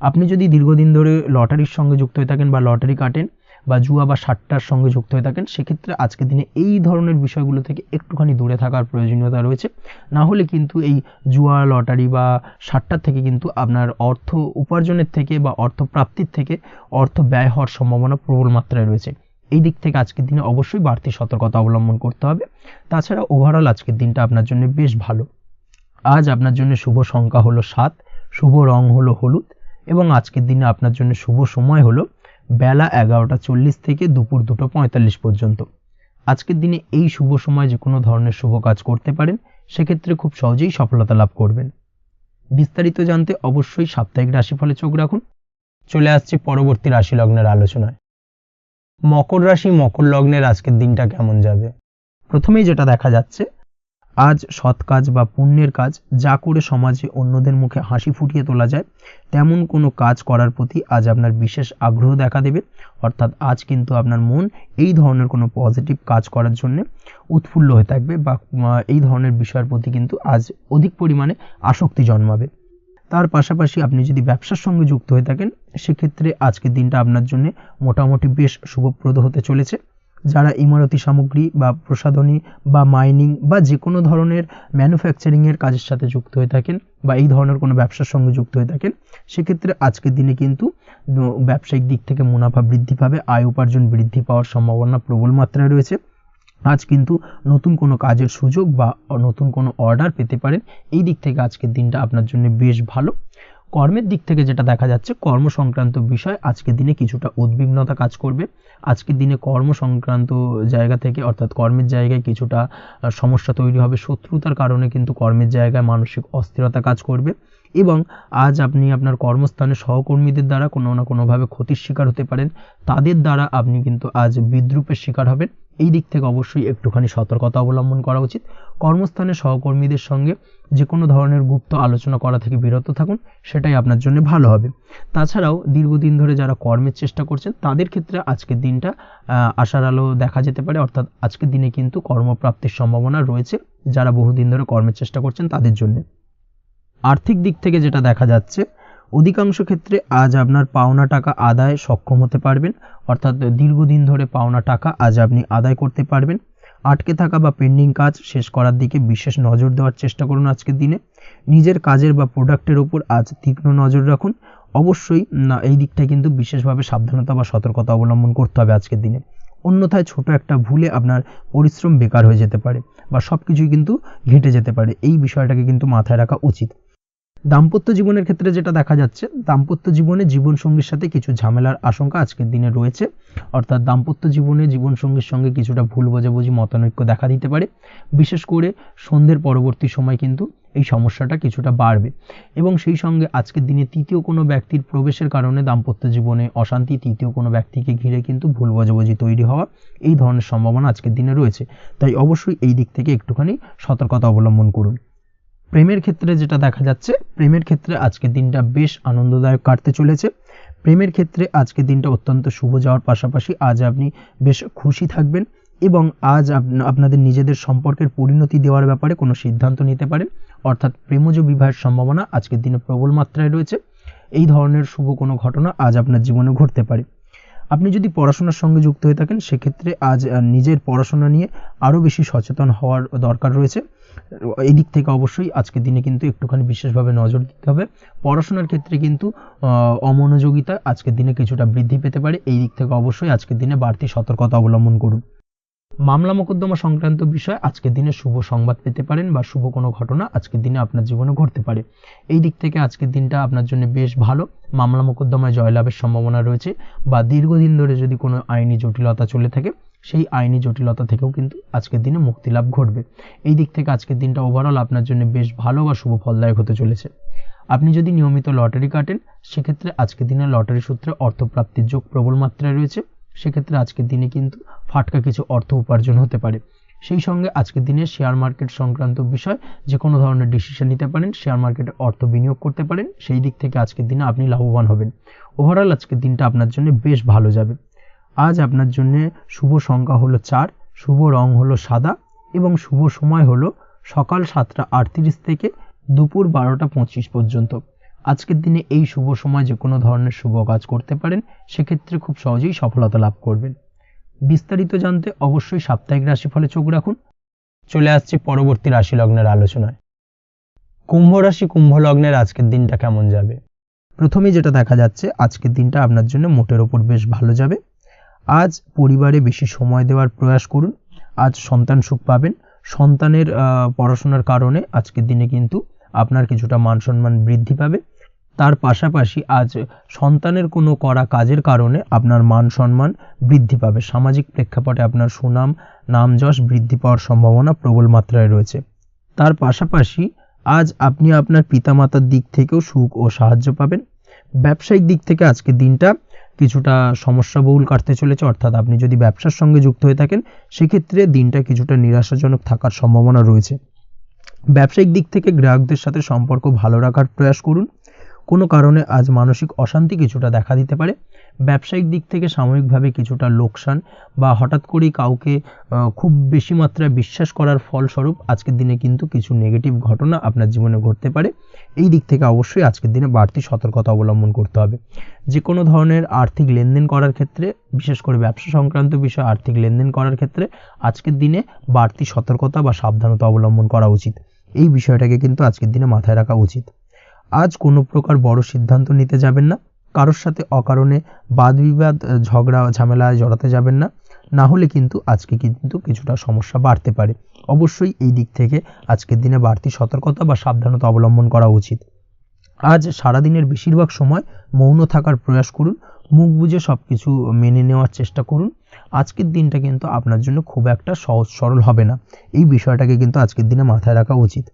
আপনি যদি দীর্ঘদিন ধরে লটারির সঙ্গে যুক্ত হয়ে থাকেন বা লটারি কাটেন বা জুয়া বা সাট্টার সঙ্গে যুক্ত হয়ে থাকেন সেক্ষেত্রে আজকের দিনে এই ধরনের বিষয়গুলো থেকে একটুখানি দূরে থাকার প্রয়োজনীয়তা রয়েছে। না হলে কিন্তু এই জুয়া, লটারি বা সাট্টার থেকে কিন্তু আপনার অর্থ উপার্জনের থেকে বা অর্থ প্রাপ্তির থেকে অর্থ ব্যয় হওয়ার সম্ভাবনা প্রবল মাত্রায় রয়েছে। এই দিক থেকে আজকের দিনে অবশ্যই বাড়তি সতর্কতা অবলম্বন করতে হবে। তাছাড়া ওভারঅল আজকের দিনটা আপনার জন্য বেশ ভালো। আজ আপনার জন্য শুভ সংখ্যা হলো 7, শুভ রং হলো হলুদ এবং আজকের দিনে আপনার জন্য শুভ সময় হলো বেলা 11:40 থেকে দুপুর 2:45 পর্যন্ত। আজকের দিনে এই শুভ সময় যে কোনো ধরনের শুভ কাজ করতে পারেন, সেক্ষেত্রে খুব সহজেই সফলতা লাভ করবেন। বিস্তারিত জানতে অবশ্যই সাপ্তাহিক রাশিফলে চোখ রাখুন। চলে আসছে পরবর্তী রাশি লগ্নের আলোচনায়। মকর রাশি, মকর লগ্নের আজকের দিনটা কেমন যাবে? প্রথমেই যেটা দেখা যাচ্ছে, আজ সৎ কাজ বা পুণ্যের কাজ যা করে সমাজে অন্যদের মুখে হাসি ফুটিয়ে তোলা যায় তেমন কোনো কাজ করার প্রতি আজ আপনার বিশেষ আগ্রহ দেখা দেবে, অর্থাৎ আজ কিন্তু আপনার মন এই ধরনের কোনো পজিটিভ কাজ করার জন্য উৎফুল্ল হয়ে থাকবে বা এই ধরনের বিষয়ের প্রতি কিন্তু আজ অধিক পরিমাণে আসক্তি জন্মাবে। তার পাশাপাশি আপনি যদি ব্যবসার সঙ্গে যুক্ত হয়ে থাকেন সেক্ষেত্রে আজকের দিনটা আপনার জন্য মোটামুটি বেশ শুভপ্রদ হতে চলেছে। যারা ইমারতি সামগ্রী বা প্রসাধনী বা মাইনিং বা যে কোনো ধরনের ম্যানুফ্যাকচারিংয়ের কাজের সাথে যুক্ত হয়ে থাকেন বা এই ধরনের কোনো ব্যবসার সঙ্গে যুক্ত হয়ে থাকেন সেক্ষেত্রে আজকের দিনে কিন্তু ব্যবসায়িক দিক থেকে মুনাফা বৃদ্ধি পাবে, আয় উপার্জন বৃদ্ধি পাওয়ার সম্ভাবনা প্রবল মাত্রায় রয়েছে। আজ কিন্তু নতুন কোনো কাজের সুযোগ বা নতুন কোনো অর্ডার পেতে পারেন, এই দিক থেকে আজকের দিনটা আপনার জন্য বেশ ভালো। কর্মের দিক থেকে যেটা দেখা যাচ্ছে, কর্ম সংক্রান্ত বিষয় আজকের দিনে কিছুটা উদ্বিগ্নতা কাজ করবে। আজকের দিনে কর্ম সংক্রান্ত জায়গা থেকে অর্থাৎ কর্মের জায়গায় কিছুটা সমস্যা তৈরি হবে। শত্রুতার কারণে কিন্তু কর্মের জায়গায় মানসিক অস্থিরতা কাজ করবে এবং আজ আপনি আপনার কর্মস্থানে সহকর্মীদের দ্বারা কোনো না কোনোভাবে ক্ষতির শিকার হতে পারেন। তাদের দ্বারা আপনি কিন্তু আজ বিদ্রূপের শিকার হবেন। এই দিক থেকে অবশ্যই একটুখানি সতর্কতা অবলম্বন করা উচিত। কর্মস্থানে সহকর্মীদের সঙ্গে যে কোনো ধরনের গুপ্ত আলোচনা করা থেকে বিরত থাকুন, সেটাই আপনার জন্য ভালো হবে। তাছাড়াও দীর্ঘদিন ধরে যারা কর্মের চেষ্টা করছেন তাদের ক্ষেত্রে আজকের দিনটা আশার আলো দেখা যেতে পারে, অর্থাৎ আজকের দিনে কিন্তু কর্মপ্রাপ্তির সম্ভাবনা রয়েছে যারা বহুদিন ধরে কর্মের চেষ্টা করছেন তাদের জন্য। আর্থিক দিক থেকে যেটা দেখা যাচ্ছে, অধিকাংশ ক্ষেত্রে আজ আপনার পাওনা টাকা আদায় সক্ষম হতে পারবেন, অর্থাৎ দীর্ঘদিন ধরে পাওনা টাকা আজ আপনি আদায় করতে পারবেন। আটকে থাকা বা পেন্ডিং কাজ শেষ করার দিকে বিশেষ নজর দেওয়ার চেষ্টা করুন আজকের দিনে। নিজের কাজের বা প্রোডাক্টের উপর আজ তীক্ষ্ণ নজর রাখুন। অবশ্যই এই দিকটা কিন্তু বিশেষভাবে সাবধানতা বা সতর্কতা অবলম্বন করতে হবে আজকের দিনে, অন্যথায় ছোট একটা ভুলে আপনার পরিশ্রম বেকার হয়ে যেতে পারে বা সব কিছুই কিন্তু ঘেঁটে যেতে পারে। এই বিষয়টাকে কিন্তু মাথায় রাখা উচিত। দাম্পত্য জীবনের ক্ষেত্রে যেটা দেখা যাচ্ছে, দাম্পত্য জীবনে জীবনসঙ্গীর সাথে কিছু ঝামেলার আশঙ্কা আজকের দিনে রয়েছে, অর্থাৎ দাম্পত্য জীবনে জীবনসঙ্গীর সঙ্গে কিছুটা ভুল বোঝাবুঝি মতানৈক্য দেখা দিতে পারে। বিশেষ করে সন্ধ্যের পরবর্তী সময় কিন্তু এই সমস্যাটা কিছুটা বাড়বে এবং সেই সঙ্গে আজকের দিনে তৃতীয় কোনো ব্যক্তির প্রবেশের কারণে দাম্পত্য জীবনে অশান্তি, তৃতীয় কোনো ব্যক্তিকে ঘিরে কিন্তু ভুল বোঝাবুঝি তৈরি হওয়া, এই ধরনের সম্ভাবনা আজকের দিনে রয়েছে। তাই অবশ্যই এই দিক থেকে একটুখানি সতর্কতা অবলম্বন করুন। প্রেমের ক্ষেত্রে যেটা দেখা যাচ্ছে, প্রেমের ক্ষেত্রে আজকের দিনটা বেশ আনন্দদায়ক কাটতে চলেছে। প্রেমের ক্ষেত্রে আজকের দিনটা অত্যন্ত শুভ যাওয়ার পাশাপাশি আজ আপনি বেশ খুশি থাকবেন এবং আজ আপনাদের নিজেদের সম্পর্কের পরিণতি দেওয়ার ব্যাপারে কোনো সিদ্ধান্ত নিতে পারেন, অর্থাৎ প্রেমজ বিবাহের সম্ভাবনা আজকের দিনে প্রবল মাত্রায় রয়েছে। এই ধরনের শুভ কোনো ঘটনা আজ আপনার জীবনে ঘটতে পারে। আপনি যদি পড়াশোনার সঙ্গে যুক্ত হয়ে থাকেন সেক্ষেত্রে আজ নিজের পড়াশোনা নিয়ে আরও বেশি সচেতন হওয়ার দরকার রয়েছে। এই দিক থেকে অবশ্যই আজকের দিনে কিন্তু একটুখানি বিশেষভাবে নজর দিতে হবে। পড়াশোনার ক্ষেত্রে কিন্তু অমনোযোগিতা আজকের দিনে কিছুটা বৃদ্ধি পেতে পারে। এই দিক থেকে অবশ্যই আজকের দিনে বাড়তি সতর্কতা অবলম্বন করুন। মামলা মোকদ্দমা সংক্রান্ত বিষয় আজকের দিনে শুভ সংবাদ পেতে পারেন বা শুভ কোনো ঘটনা আজকের দিনে আপনার জীবনে ঘটতে পারে। এই দিক থেকে আজকের দিনটা আপনার জন্য বেশ ভালো। মামলা মোকদ্দমায় জয়লাভের সম্ভাবনা রয়েছে বা দীর্ঘদিন ধরে যদি কোনো আইনি জটিলতা চলে থাকে সেই আইনি জটিলতা থেকেও কিন্তু আজকের দিনে মুক্তিলাভ ঘটবে। এই দিক থেকে আজকের দিনটা ওভারঅল আপনার জন্য বেশ ভালো বা শুভ ফলদায়ক হতে চলেছে। আপনি যদি নিয়মিত লটারি কাটেন সেক্ষেত্রে আজকের দিনে লটারি সূত্রে অর্থপ্রাপ্তির যোগ প্রবল মাত্রায় রয়েছে। সেক্ষেত্রে আজকের দিনে কিন্তু ফাটকা কিছু অর্থ উপার্জন হতে পারে। সেই সঙ্গে আজকের দিনে শেয়ার মার্কেট সংক্রান্ত বিষয় যে কোনো ধরনের ডিসিশন নিতে পারেন, শেয়ার মার্কেটে অর্থ বিনিয়োগ করতে পারেন। সেই দিক থেকে আজকের দিনে আপনি লাভবান হবেন। ওভারঅল আজকের দিনটা আপনার জন্য বেশ ভালো যাবে। আজ আপনার জন্য শুভ সংখ্যা হলো 4, শুভ রং হলো সাদা এবং শুভ সময় হলো সকাল 7:38 থেকে দুপুর 12:25 পর্যন্ত। আজকের দিনে এই শুভ সময় যে কোনো ধরনের শুভ কাজ করতে পারেন, সেক্ষেত্রে খুব সহজেই সফলতা লাভ করবেন। বিস্তারিত জানতে অবশ্যই সাপ্তাহিক রাশিফলে চোখ রাখুন। চলে আসছি পরবর্তী রাশি লগ্নের আলোচনায়। কুম্ভ রাশি, কুম্ভ লগ্নের আজকের দিনটা কেমন যাবে? প্রথমেই যেটা দেখা যাচ্ছে, আজকের দিনটা আপনার জন্য মোটের ওপর বেশ ভালো যাবে। আজ পরিবারে বেশি সময় দেওয়ার প্রয়াস করুন। আজ সন্তান সুখ পাবেন। সন্তানের পড়াশোনার কারণে আজকের দিনে কিন্তু আপনার কিছুটা মান সম্মান বৃদ্ধি পাবে। তার পাশাপাশি আজ সন্তানের কোনো করা কাজের কারণে আপনার মান সম্মান বৃদ্ধি পাবে। সামাজিক প্রেক্ষাপটে আপনার সুনাম, নাম যশ বৃদ্ধি পাওয়ার সম্ভাবনা প্রবল মাত্রায় রয়েছে। তার পাশাপাশি আজ আপনি আপনার পিতামাতার দিক থেকেও সুখ ও সাহায্য পাবেন। ব্যবসায়িক দিক থেকে আজকের দিনটা কিছুটা সমস্যাবহুল কাটতে চলেছে, অর্থাৎ আপনি যদি ব্যবসার সঙ্গে যুক্ত হয়ে থাকেন সেক্ষেত্রে দিনটা কিছুটা নিরাশাজনক থাকার সম্ভাবনা রয়েছে। ব্যবসায়িক দিক থেকে গ্রাহকদের সাথে সম্পর্ক ভালো রাখার প্রয়াস করুন। কোনো কারণে আজ মানসিক অশান্তি কিছুটা দেখা দিতে পারে। ব্যবসায়িক দিক থেকে সাময়িকভাবে কিছুটা লোকসান বা হঠাৎ করেই কাউকে খুব বেশি মাত্রায় বিশ্বাস করার ফলস্বরূপ আজকের দিনে কিন্তু কিছু নেগেটিভ ঘটনা আপনার জীবনে ঘটতে পারে। এই দিক থেকে অবশ্যই আজকের দিনে বাড়তি সতর্কতা অবলম্বন করতে হবে। যে কোনো ধরনের আর্থিক লেনদেন করার ক্ষেত্রে, বিশেষ করে ব্যবসা সংক্রান্ত বিষয় আর্থিক লেনদেন করার ক্ষেত্রে আজকের দিনে বাড়তি সতর্কতা বা সাবধানতা অবলম্বন করা উচিত। এই বিষয়টাকে কিন্তু আজকের দিনে মাথায় রাখা উচিত। আজ কোনো প্রকার বড় সিদ্ধান্ত নিতে যাবেন না। কারোর সাথে অকারণে বাদ বিবাদ, ঝগড়া ঝামেলায় জড়াতে যাবেন না, না হলে কিন্তু আজকে কিন্তু কিছুটা সমস্যা বাড়তে পারে। অবশ্যই এই দিক থেকে আজকের দিনে বাড়তি সতর্কতা বা সাবধানতা অবলম্বন করা উচিত। আজ সারাদিনের বেশিরভাগ সময় মৌন থাকার প্রয়াস করুন, মুখ বুজে সবকিছু মেনে নেওয়ার চেষ্টা করুন। আজকের দিনটা কিন্তু আপনার জন্য খুব একটা সহজ সরল হবে না, এই বিষয়টাকে কিন্তু আজকের দিনে মাথায় রাখা উচিত।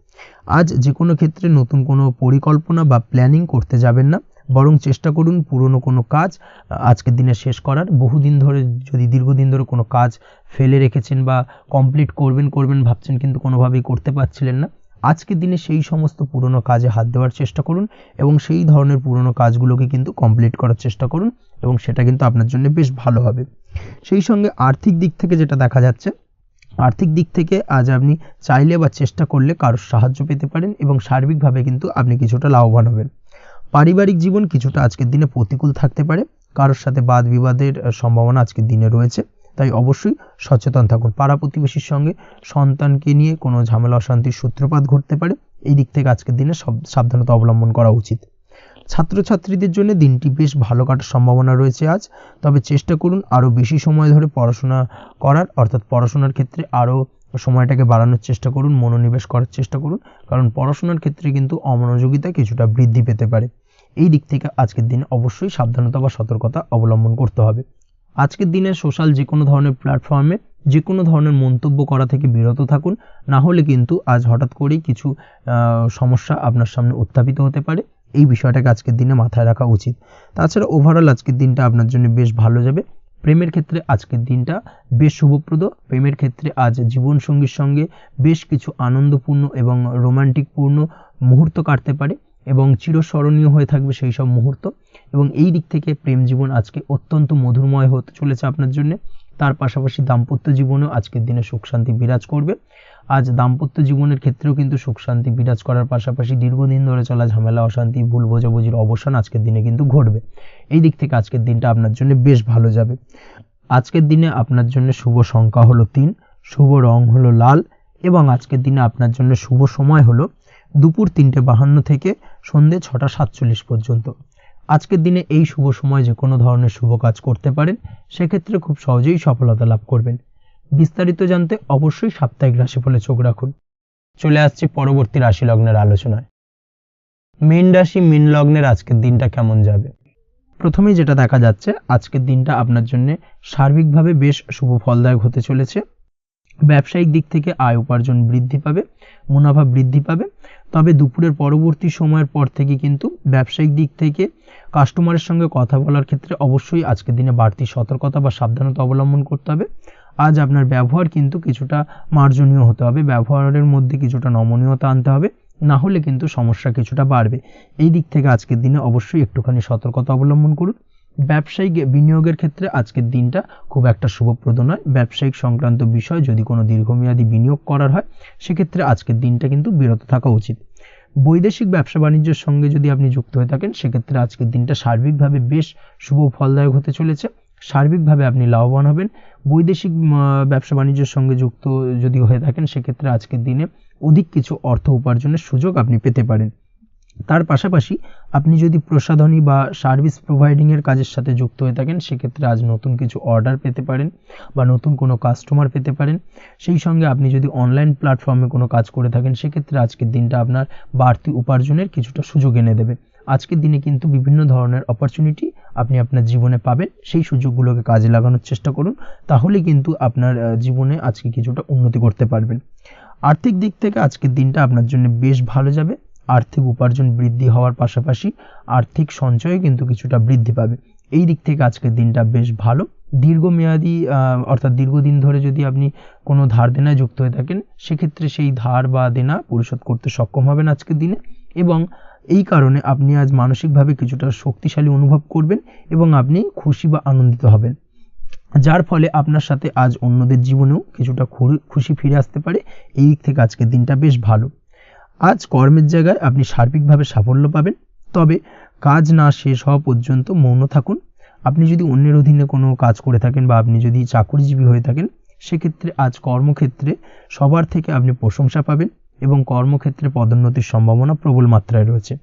আজ যে কোনো ক্ষেত্রে নতুন কোনো পরিকল্পনা বা প্ল্যানিং করতে যাবেন না, বরং চেষ্টা করুন পুরনো কোনো কাজ আজকের দিনে শেষ করার। বহুদিন ধরে যদি দীর্ঘদিন ধরে কোনো কাজ ফেলে রেখেছেন বা কমপ্লিট করবেন ভাবছেন কিন্তু কোনোভাবেই করতে পারছিলেন না, আজকের দিনে সেই সমস্ত পুরনো কাজে হাত দেওয়ার চেষ্টা করুন এবং সেই ধরনের পুরনো কাজগুলোকে কিন্তু কমপ্লিট করার চেষ্টা করুন এবং সেটা কিন্তু আপনার জন্য বেশ ভালো হবে। সেই সঙ্গে আর্থিক দিক থেকে যেটা দেখা যাচ্ছে, আর্থিক দিক থেকে আজ আপনি চাইলে বা চেষ্টা করলে কারোর সাহায্য পেতে পারেন এবং সার্বিকভাবে কিন্তু আপনি কিছুটা লাভবান হবেন। পারিবারিক জীবন কিছুটা আজকের দিনে প্রতিকূল থাকতে পারে, কারোর সাথে বাদ বিবাদের সম্ভাবনা আজকের দিনে রয়েছে, তাই অবশ্যই সচেতন থাকুন। পাড়া প্রতিবেশীর সঙ্গে সন্তানকে নিয়ে কোনো ঝামেলা অশান্তির সূত্রপাত ঘটতে পারে, এই দিক থেকে আজকের দিনে সাবধানতা অবলম্বন করা উচিত। ছাত্রছাত্রীদের জন্য দিনটি বেশ ভালো কাটার সম্ভাবনা রয়েছে আজ, তবে চেষ্টা করুন আরও বেশি সময় ধরে পড়াশোনা করার, অর্থাৎ পড়াশোনার ক্ষেত্রে আরও সময়টাকে বাড়ানোর চেষ্টা করুন, মনোনিবেশ করার চেষ্টা করুন, কারণ পড়াশোনার ক্ষেত্রে কিন্তু অমনোযোগিতা কিছুটা বৃদ্ধি পেতে পারে। এই দিক থেকে আজকের দিনে অবশ্যই সাবধানতা বা সতর্কতা অবলম্বন করতে হবে। আজকের দিনে সোশ্যাল যে কোনো ধরনের প্ল্যাটফর্মে যে কোনো ধরনের মন্তব্য করা থেকে বিরত থাকুন, না হলে কিন্তু আজ হঠাৎ করেই কিছু সমস্যা আপনার সামনে উত্থাপিত হতে পারে, এই বিষয়টাকে আজকের দিনে মাথায় রাখা উচিত। তাছাড়া ওভারঅল আজকের দিনটা আপনার জন্য বেশ ভালো যাবে। প্রেমের ক্ষেত্রে আজকের দিনটা বেশ শুভপ্রদ। প্রেমের ক্ষেত্রে আজ জীবনসঙ্গীর সঙ্গে বেশ কিছু আনন্দপূর্ণ এবং রোমান্টিকপূর্ণ মুহূর্ত কাটতে পারে এবং চিরস্মরণীয় হয়ে থাকবে সেই সব মুহূর্ত, এবং এই দিক থেকে প্রেম জীবন আজকে অত্যন্ত মধুরময় হতে চলেছে আপনার জন্য। তার পাশাপাশি দাম্পত্য জীবনেও আজকের দিনে সুখ শান্তি বিরাজ করবে। আজ দাম্পত্য জীবনের ক্ষেত্রেও কিন্তু সুখ শান্তি বিরাজ করার পাশাপাশি দীর্ঘদিন ধরে চলা ঝামেলা অশান্তি ভুল বোঝাবুঝির অবসান আজকের দিনে কিন্তু ঘটবে। এই দিক থেকে আজকের দিনটা আপনার জন্য বেশ ভালো যাবে। আজকের দিনে আপনার জন্য শুভ সংখ্যা হলো 3, শুভ রং হলো লাল এবং আজকের দিনে আপনার জন্য শুভ সময় হলো দুপুর 3:52 থেকে সন্ধ্যে 6:47 পর্যন্ত। আজকের দিনে এই শুভ সময় যে কোনো ধরনের শুভ কাজ করতে পারেন, সেক্ষেত্রে খুব সহজেই সফলতা লাভ করবেন। বিস্তারিত জানতে অবশ্যই সাপ্তাহিক রাশিফলে চোখ রাখুন। চলে আসছি পরবর্তী রাশি লগ্নের আলোচনায়। মীন রাশি মীন লগ্নের আজকের দিনটা কেমন যাবে? প্রথমেই যেটা দেখা যাচ্ছে, আজকের দিনটা আপনার জন্য সার্বিকভাবে বেশ শুভ ফলদায়ক হতে চলেছে। ব্যবসায়িক দিক থেকে আয় উপার্জন বৃদ্ধি পাবে, মুনাফা বৃদ্ধি পাবে, তবে দুপুরের পরবর্তী সময়ের পর থেকে কিন্তু ব্যবসায়িক দিক থেকে কাস্টমারের সঙ্গে কথা বলার ক্ষেত্রে অবশ্যই আজকের দিনে বাড়তি সতর্কতা বা সাবধানতা অবলম্বন করতে হবে। আজ আপনার ব্যবহার কিন্তু কিছুটা মার্জনীয় হতে হবে, ব্যবহারের মধ্যে কিছুটা নমনীয়তা আনতে হবে, না হলে কিন্তু সমস্যা কিছুটা বাড়বে। এই দিক থেকে আজকের দিনে অবশ্যই একটুখানি সতর্কতা অবলম্বন করুন। ব্যবসায়িক বিনিয়োগের ক্ষেত্রে আজকের দিনটা খুব একটা শুভপ্রদ নয়। ব্যবসায়িক সংক্রান্ত বিষয় যদি কোনো দীর্ঘমেয়াদী বিনিয়োগ করার হয়, সেক্ষেত্রে আজকের দিনটা কিন্তু বিরত থাকা উচিত। বৈদেশিক ব্যবসা বাণিজ্যের সঙ্গে যদি আপনি যুক্ত হয়ে থাকেন, সেক্ষেত্রে আজকের দিনটা সার্বিকভাবে বেশ শুভ ফলদায়ক হতে চলেছে। সার্বিকভাবে আপনি লাভবান হবেন। বৈদেশিক ব্যবসা বাণিজ্যের সঙ্গে যুক্ত যদি হয়ে থাকেন, সেক্ষেত্রে আজকের দিনে অধিক কিছু অর্থ উপার্জনের সুযোগ আপনি পেতে পারেন। তার পাশাপাশি আপনি যদি প্রসাধনী বা সার্ভিস প্রোভাইডিং এর কাজের সাথে যুক্ত হয়ে থাকেন, সেক্ষেত্রে আজ নতুন কিছু অর্ডার পেতে পারেন বা নতুন কোনো কাস্টমার পেতে পারেন। সেই সঙ্গে আপনি যদি অনলাইন প্ল্যাটফর্মে কোনো কাজ করে থাকেন, সেক্ষেত্রে আজকের দিনটা আপনার বাড়তি উপার্জনের কিছুটা সুযোগ এনে দেবে। আজকের দিনে কিন্তু বিভিন্ন ধরনের অপরচুনিটি আপনি আপনার জীবনে পাবেন, সেই সুযোগগুলোকে কাজে লাগানোর চেষ্টা করুন, তাহলে কিন্তু আপনার জীবনে আজকে কিছুটা উন্নতি করতে পারবেন। আর্থিক দিক থেকে আজকের দিনটা আপনার জন্য বেশ ভালো যাবে। আর্থিক উপার্জন বৃদ্ধি হওয়ার পাশাপাশি আর্থিক সঞ্চয় কিন্তু কিছুটা বৃদ্ধি পাবে। এই দিক থেকে আজকের দিনটা বেশ ভালো। দীর্ঘমেয়াদী অর্থাৎ দীর্ঘদিন ধরে যদি আপনি কোনো ধার দেনায় যুক্ত হয়ে থাকেন, সেক্ষেত্রে সেই ধার বা দেনা পরিশোধ করতে সক্ষম হবেন আজকের দিনে, এবং এই কারণে আপনি আজ মানসিকভাবে কিছুটা শক্তিশালী অনুভব করবেন এবং আপনি খুশি বা আনন্দিত হবেন, যার ফলে আপনার সাথে আজ অন্যদের জীবনেও কিছুটা খুশি ফিরে আসতে পারে। এই দিক থেকে আজকের দিনটা বেশ ভালো। আজ কর্মের জায়গায় আপনি সার্বিকভাবে সাফল্য পাবেন, তবে কাজ না শেষ হওয়া পর্যন্ত মৌন থাকুন। আপনি যদি অন্যের অধীনে কোনো কাজ করে থাকেন বা আপনি যদি চাকুরিজীবী হয়ে থাকেন, সেক্ষেত্রে আজ কর্মক্ষেত্রে সবার থেকে আপনি প্রশংসা পাবেন এবং কর্মক্ষেত্রে পদোন্নতির সম্ভাবনা প্রবল মাত্রায় রয়েছে।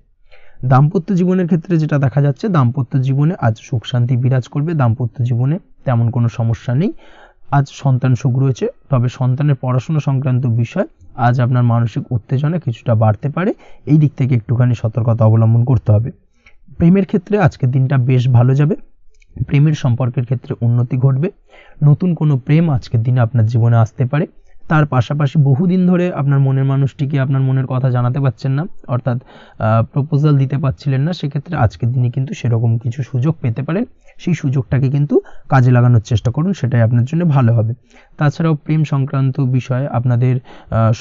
দাম্পত্য জীবনের ক্ষেত্রে যেটা দেখা যাচ্ছে, দাম্পত্য জীবনে আজ সুখ শান্তি বিরাজ করবে। দাম্পত্য জীবনে তেমন কোনো সমস্যা নেই। আজ সন্তান সুখ রয়েছে, তবে সন্তানের পড়াশোনা সংক্রান্ত বিষয় আজ আপনার মানসিক উত্তেজনা কিছুটা বাড়তে পারে, এই দিক থেকে একটুখানি সতর্কতা অবলম্বন করতে হবে। প্রেমের ক্ষেত্রে আজকের দিনটা বেশ ভালো যাবে, প্রেমের সম্পর্কের ক্ষেত্রে উন্নতি ঘটবে, নতুন কোনো প্রেম আজকের দিনে আপনার জীবনে আসতে পারে। তার পাশাপাশি বহুদিন ধরে আপনার মনের মানুষটিকে আপনার মনের কথা জানাতে পারছেন না, অর্থাৎ প্রপোজাল দিতে পারছিলেন না, সেক্ষেত্রে আজকের দিনে কিন্তু সেরকম কিছু সুযোগ পেতে পারেন। সেই সুযোগটাকে কিন্তু কাজে লাগানোর চেষ্টা করুন, সেটাই আপনার জন্য ভালো হবে। তাছাড়াও প্রেম সংক্রান্ত বিষয়ে আপনাদের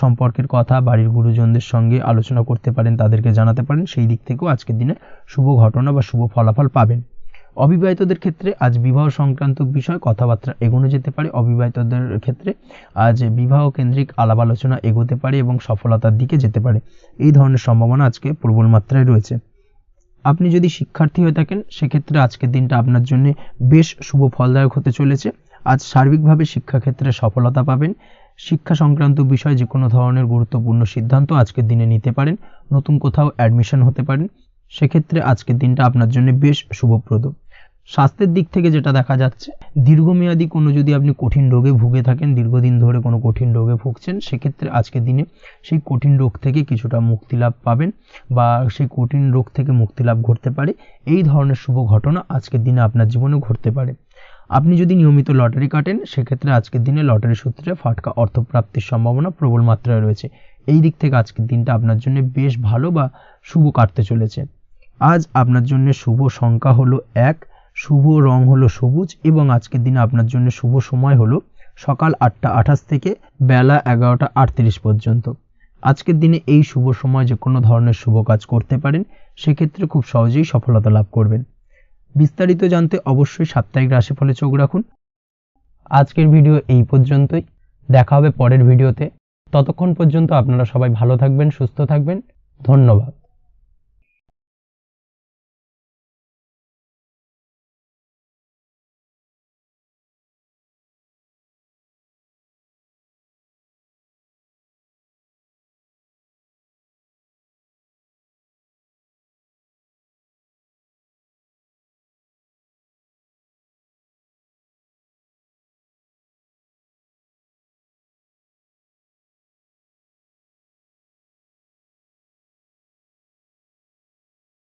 সম্পর্কের কথা বাড়ির গুরুজনদের সঙ্গে আলোচনা করতে পারেন, তাদেরকে জানাতে পারেন, সেই দিক থেকেও আজকের দিনে শুভ ঘটনা বা শুভ ফলাফল পাবেন। অবিবাহিতদের ক্ষেত্রে আজ বিবাহ সংক্রান্ত বিষয় কথাবার্তা এগোনো যেতে পারে। অবিবাহিতদের ক্ষেত্রে আজ বিবাহ কেন্দ্রিক আলাপ আলোচনা এগোতে পারে এবং সফলতার দিকে যেতে পারে, এই ধরনের সম্ভাবনা আজকে প্রবল মাত্রায় রয়েছে। আপনি যদি শিক্ষার্থী হয়ে থাকেন সেক্ষেত্রে আজকের দিনটা আপনার জন্য বেশ শুভ ফলদায়ক হতে চলেছে। আজ সার্বিকভাবে শিক্ষাক্ষেত্রে সফলতা পাবেন। শিক্ষা সংক্রান্ত বিষয় যে কোনো ধরনের গুরুত্বপূর্ণ সিদ্ধান্ত আজকের দিনে নিতে পারেন, নতুন কোথাও অ্যাডমিশন হতে পারেন, সেক্ষেত্রে আজকের দিনটা আপনার জন্য বেশ শুভপ্রদ। স্বাস্থ্যের দিক থেকে যেটা দেখা যাচ্ছে, দীর্ঘমেয়াদী কোনো যদি আপনি কঠিন রোগে ভুগে থাকেন, দীর্ঘদিন ধরে কোনো কঠিন রোগে ভুগছেন, সেক্ষেত্রে আজকের দিনে সেই কঠিন রোগ থেকে কিছুটা মুক্তি লাভ পাবেন বা সেই কঠিন রোগ থেকে মুক্তি লাভ ঘটতে পারে। এই ধরনের শুভ ঘটনা আজকের দিনে আপনার জীবনে ঘটতে পারে। আপনি যদি নিয়মিত লটারি কাটেন সেক্ষেত্রে আজকের দিনে লটারি সূত্রে ফাটকা অর্থপ্রাপ্তির সম্ভাবনা প্রবল মাত্রায় রয়েছে। এই দিক থেকে আজকের দিনটা আপনার জন্য বেশ ভালো বা শুভ কাটতে চলেছে। আজ আপনার জন্য শুভ সংখ্যা হলো 1, শুভ রং হলো সবুজ এবং আজকের দিনে আপনার জন্য শুভ সময় হলো সকাল 8টা 28 থেকে বেলা 11টা 38 পর্যন্ত। আজকের দিনে এই শুভ সময় যে কোনো ধরনের শুভ কাজ করতে পারেন, সেক্ষেত্রে খুব সহজেই সফলতা লাভ করবেন। বিস্তারিত জানতে অবশ্যই সাপ্তাহিক রাশিফলে চোখ রাখুন। আজকের ভিডিও এই পর্যন্তই, দেখা হবে পরের ভিডিওতে। ততক্ষণ পর্যন্ত আপনারা সবাই ভালো থাকবেন, সুস্থ থাকবেন। ধন্যবাদ।